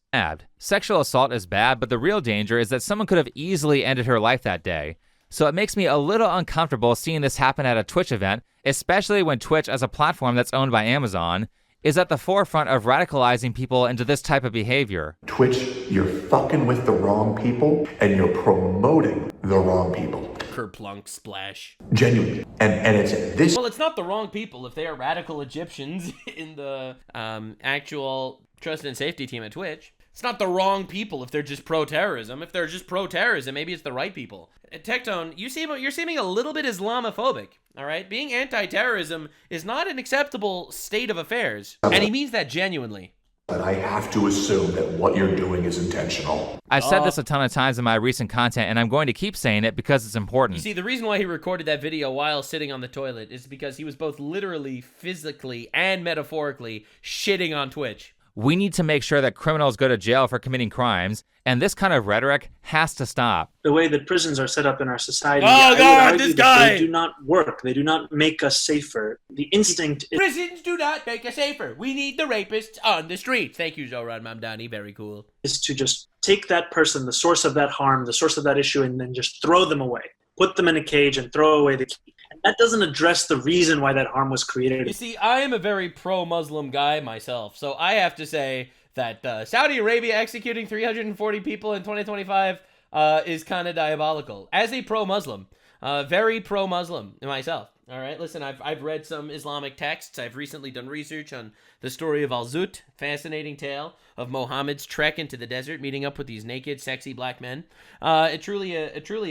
Speaker 3: Sexual assault is bad, but the real danger is that someone could have easily ended her life that day. So it makes me a little uncomfortable seeing this happen at a Twitch event, especially when Twitch, as a platform that's owned by Amazon, is at the forefront of radicalizing people into this type of behavior.
Speaker 8: Twitch, you're fucking with the wrong people and you're promoting the wrong people.
Speaker 1: Kerplunk splash.
Speaker 8: Genuinely. And it's this.
Speaker 1: Well, it's not the wrong people if they are radical Egyptians in the actual trust and safety team at Twitch. It's not the wrong people if they're just pro-terrorism. If they're just pro-terrorism, maybe it's the right people. Tectone, you're seeming a little bit Islamophobic, all right? Being anti-terrorism is not an acceptable state of affairs. And he means that genuinely.
Speaker 8: But I have to assume that what you're doing is intentional.
Speaker 3: I've said this a ton of times in my recent content, and I'm going to keep saying it because it's important.
Speaker 1: You see, the reason why he recorded that video while sitting on the toilet is because he was both literally, physically, and metaphorically shitting on Twitch.
Speaker 3: We need to make sure that criminals go to jail for committing crimes, and this kind of rhetoric has to stop.
Speaker 5: The way that prisons are set up in our society,
Speaker 1: oh God, this guy!
Speaker 5: They do not work. They do not make us safer. The instinct is...
Speaker 1: Prisons do not make us safer. We need the rapists on the streets. Thank you, Zoran Mamdani. Very cool.
Speaker 5: Is to just take that person, the source of that harm, the source of that issue, and then just throw them away. Put them in a cage and throw away the key. And that doesn't address the reason why that harm was created.
Speaker 1: You see, I am a very pro-Muslim guy myself, so I have to say that Saudi Arabia executing 340 people in 2025 is kind of diabolical. As a pro-Muslim, very pro-Muslim myself. All right, listen, I've read some Islamic texts. I've recently done research on the story of Al-Zut, fascinating tale of Muhammad's trek into the desert, meeting up with these naked, sexy black men. Truly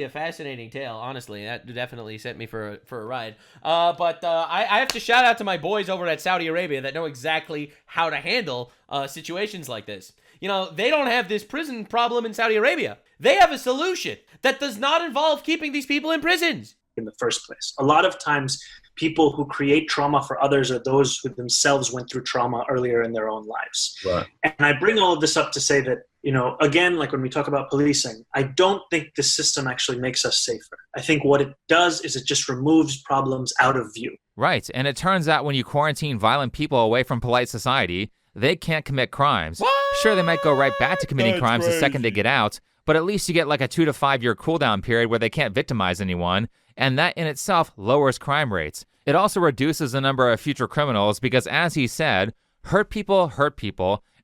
Speaker 1: a fascinating tale, honestly. That definitely sent me for a ride. But I have to shout out to my boys over at Saudi Arabia that know exactly how to handle situations like this. You know, they don't have this prison problem in Saudi Arabia. They have a solution that does not involve keeping these people in prisons.
Speaker 5: In the first place. A lot of times, people who create trauma for others are those who themselves went through trauma earlier in their own lives.
Speaker 21: Right.
Speaker 5: And I bring all of this up to say that, you know, again, like when we talk about policing, I don't think the system actually makes us safer. I think what it does is it just removes problems out of view.
Speaker 3: Right, and it turns out when you quarantine violent people away from polite society, they can't commit crimes.
Speaker 1: What?
Speaker 3: Sure, they might go right back to committing crimes the second they get out, but at least you get like a 2 to 5 year cooldown period where they can't victimize anyone, and that in itself lowers crime rates. It also reduces the number of future criminals because, as he said, hurt people,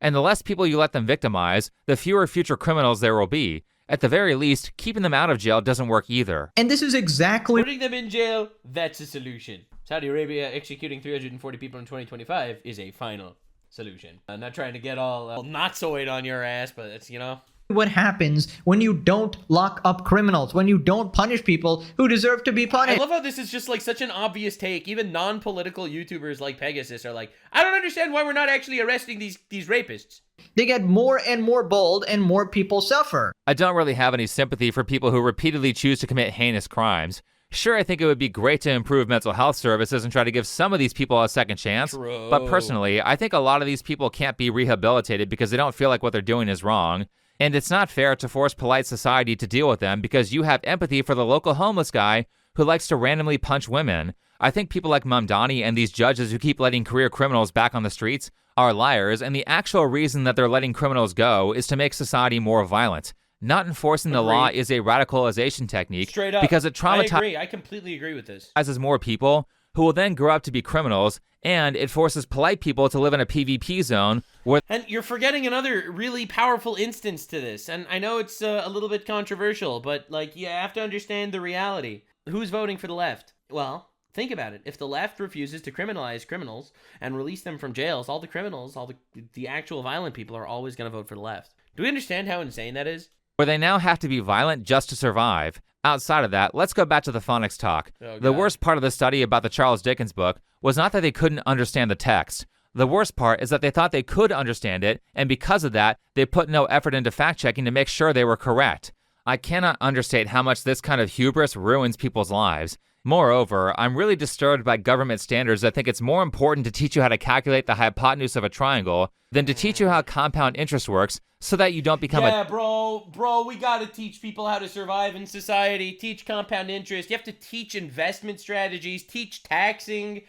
Speaker 3: and the less people you let them victimize, the fewer future criminals there will be. At the very least, keeping them out of jail doesn't work either.
Speaker 10: And this is exactly...
Speaker 1: Putting them in jail, that's a solution. Saudi Arabia executing 340 people in 2025 is a final solution. I'm not trying to get all not-soid on your ass, but it's, you know...
Speaker 10: what happens when you don't lock up criminals, when you don't punish people who deserve to be punished.
Speaker 1: I love how this is just like such an obvious take. Even non-political YouTubers like Pegasus are like, I don't understand why we're not actually arresting these rapists.
Speaker 10: They get more and more bold and more people suffer.
Speaker 3: I don't really have any sympathy for people who repeatedly choose to commit heinous crimes. Sure, I think it would be great to improve mental health services and try to give some of these people a second chance.
Speaker 1: True.
Speaker 3: But personally, I think a lot of these people can't be rehabilitated because they don't feel like what they're doing is wrong. And it's not fair to force polite society to deal with them because you have empathy for the local homeless guy who likes to randomly punch women. I think people like Mamdani and these judges who keep letting career criminals back on the streets are liars, and the actual reason that they're letting criminals go is to make society more violent. Not enforcing the law is a radicalization technique.
Speaker 1: Straight up.
Speaker 3: Because it traumatizes
Speaker 1: I completely agree with this.
Speaker 3: more people who will then grow up to be criminals, and it forces polite people to live in a PvP zone where...
Speaker 1: And you're forgetting another really powerful instance to this, and I know it's a little bit controversial, but like you have to understand the reality. Who's voting for the left? Well, think about it. If the left refuses to criminalize criminals and release them from jails, all the criminals, all the actual violent people are always going to vote for the left. Do we understand how insane that is?
Speaker 3: Where they now have to be violent just to survive. Outside of that, let's go back to the phonics talk. The worst part of the study about the Charles Dickens book was not that they couldn't understand the text. The worst part is that they thought they could understand it, and because of that, they put no effort into fact-checking to make sure they were correct. I cannot understate how much this kind of hubris ruins people's lives. Moreover, I'm really disturbed by government standards that think it's more important to teach you how to calculate the hypotenuse of a triangle than to teach you how compound interest works so that you don't become
Speaker 1: bro, we gotta teach people how to survive in society, teach compound interest, you have to teach investment strategies, teach taxation,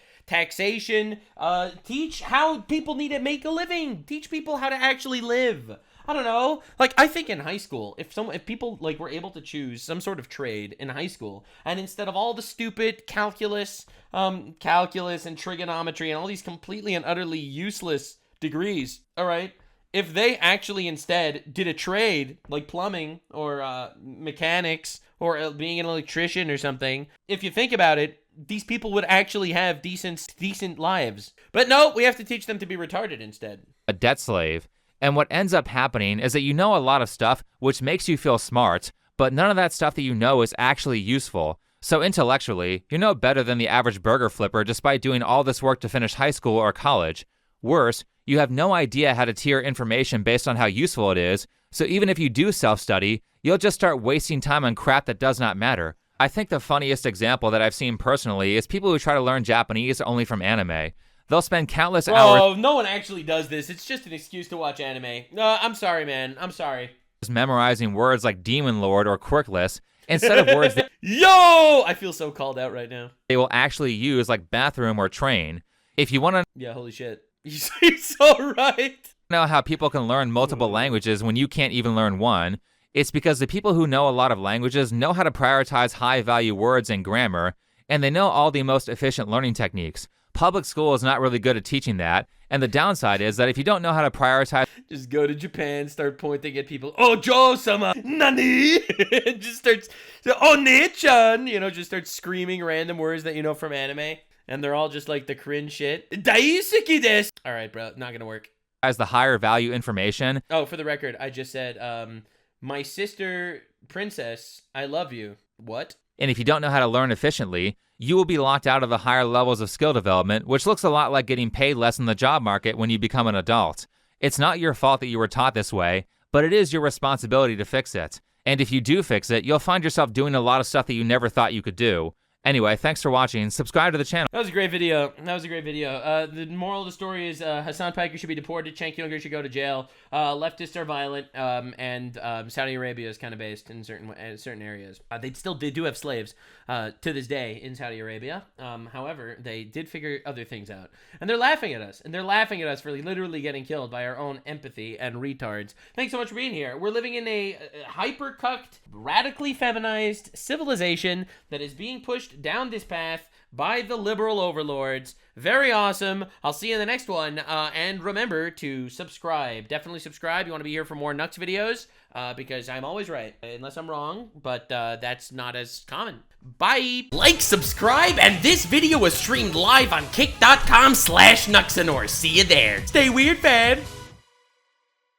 Speaker 1: teach how people need to make a living, teach people how to actually live. I don't know. Like, I think in high school, if people like were able to choose some sort of trade in high school, and instead of all the stupid calculus and trigonometry and all these completely and utterly useless degrees, all right, if they actually instead did a trade like plumbing or mechanics or being an electrician or something, if you think about it, these people would actually have decent lives. But no, we have to teach them to be retarded instead.
Speaker 3: A debt slave. And what ends up happening is that you know a lot of stuff which makes you feel smart, but none of that stuff that you know is actually useful. So intellectually, you're no better than the average burger flipper despite doing all this work to finish high school or college. Worse, you have no idea how to tier information based on how useful it is, so even if you do self-study, you'll just start wasting time on crap that does not matter. I think the funniest example that I've seen personally is people who try to learn Japanese only from anime. They'll spend countless hours...
Speaker 1: Oh, no one actually does this. It's just an excuse to watch anime. I'm sorry, man. I'm sorry.
Speaker 3: Memorizing words like Demon Lord or Quirkless instead of words that...
Speaker 1: Yo! I feel so called out right now.
Speaker 3: ...they will actually use like bathroom or train. If you want to...
Speaker 1: Yeah, holy shit. You're so right.
Speaker 3: ...know how people can learn multiple languages when you can't even learn one, it's because the people who know a lot of languages know how to prioritize high-value words and grammar, and they know all the most efficient learning techniques. Public school is not really good at teaching that, and the downside is that if you don't know how to prioritize...
Speaker 1: Just go to Japan, start pointing at people, Ojo-sama, nani? Just starts, One-chan, just start screaming random words that you know from anime, and they're all just like the cringe shit. Daisuki desu! Alright, bro, not gonna work.
Speaker 3: ...as the higher value information...
Speaker 1: Oh, for the record, I just said, my sister, princess, I love you. What?
Speaker 3: And if you don't know how to learn efficiently, you will be locked out of the higher levels of skill development, which looks a lot like getting paid less in the job market when you become an adult. It's not your fault that you were taught this way, but it is your responsibility to fix it. And if you do fix it, you'll find yourself doing a lot of stuff that you never thought you could do. Anyway, thanks for watching. Subscribe to the channel.
Speaker 1: That was a great video. The moral of the story is Hassan Piker should be deported. Cenk Uygur should go to jail. Leftists are violent, and Saudi Arabia is kind of based in certain areas. They do have slaves to this day in Saudi Arabia. However, they did figure other things out, and they're laughing at us. And they're laughing at us for literally getting killed by our own empathy and retards. Thanks so much for being here. We're living in a hyper-cucked, radically feminized civilization that is being pushed down this path by the liberal overlords. Very awesome. I'll see you in the next one. And remember to subscribe. Definitely subscribe. You want to be here for more Nux videos because I'm always right, unless I'm wrong, but that's not as common. Bye. Like, subscribe, and this video was streamed live on kick.com/Nuxanor. See you there. Stay weird, fam.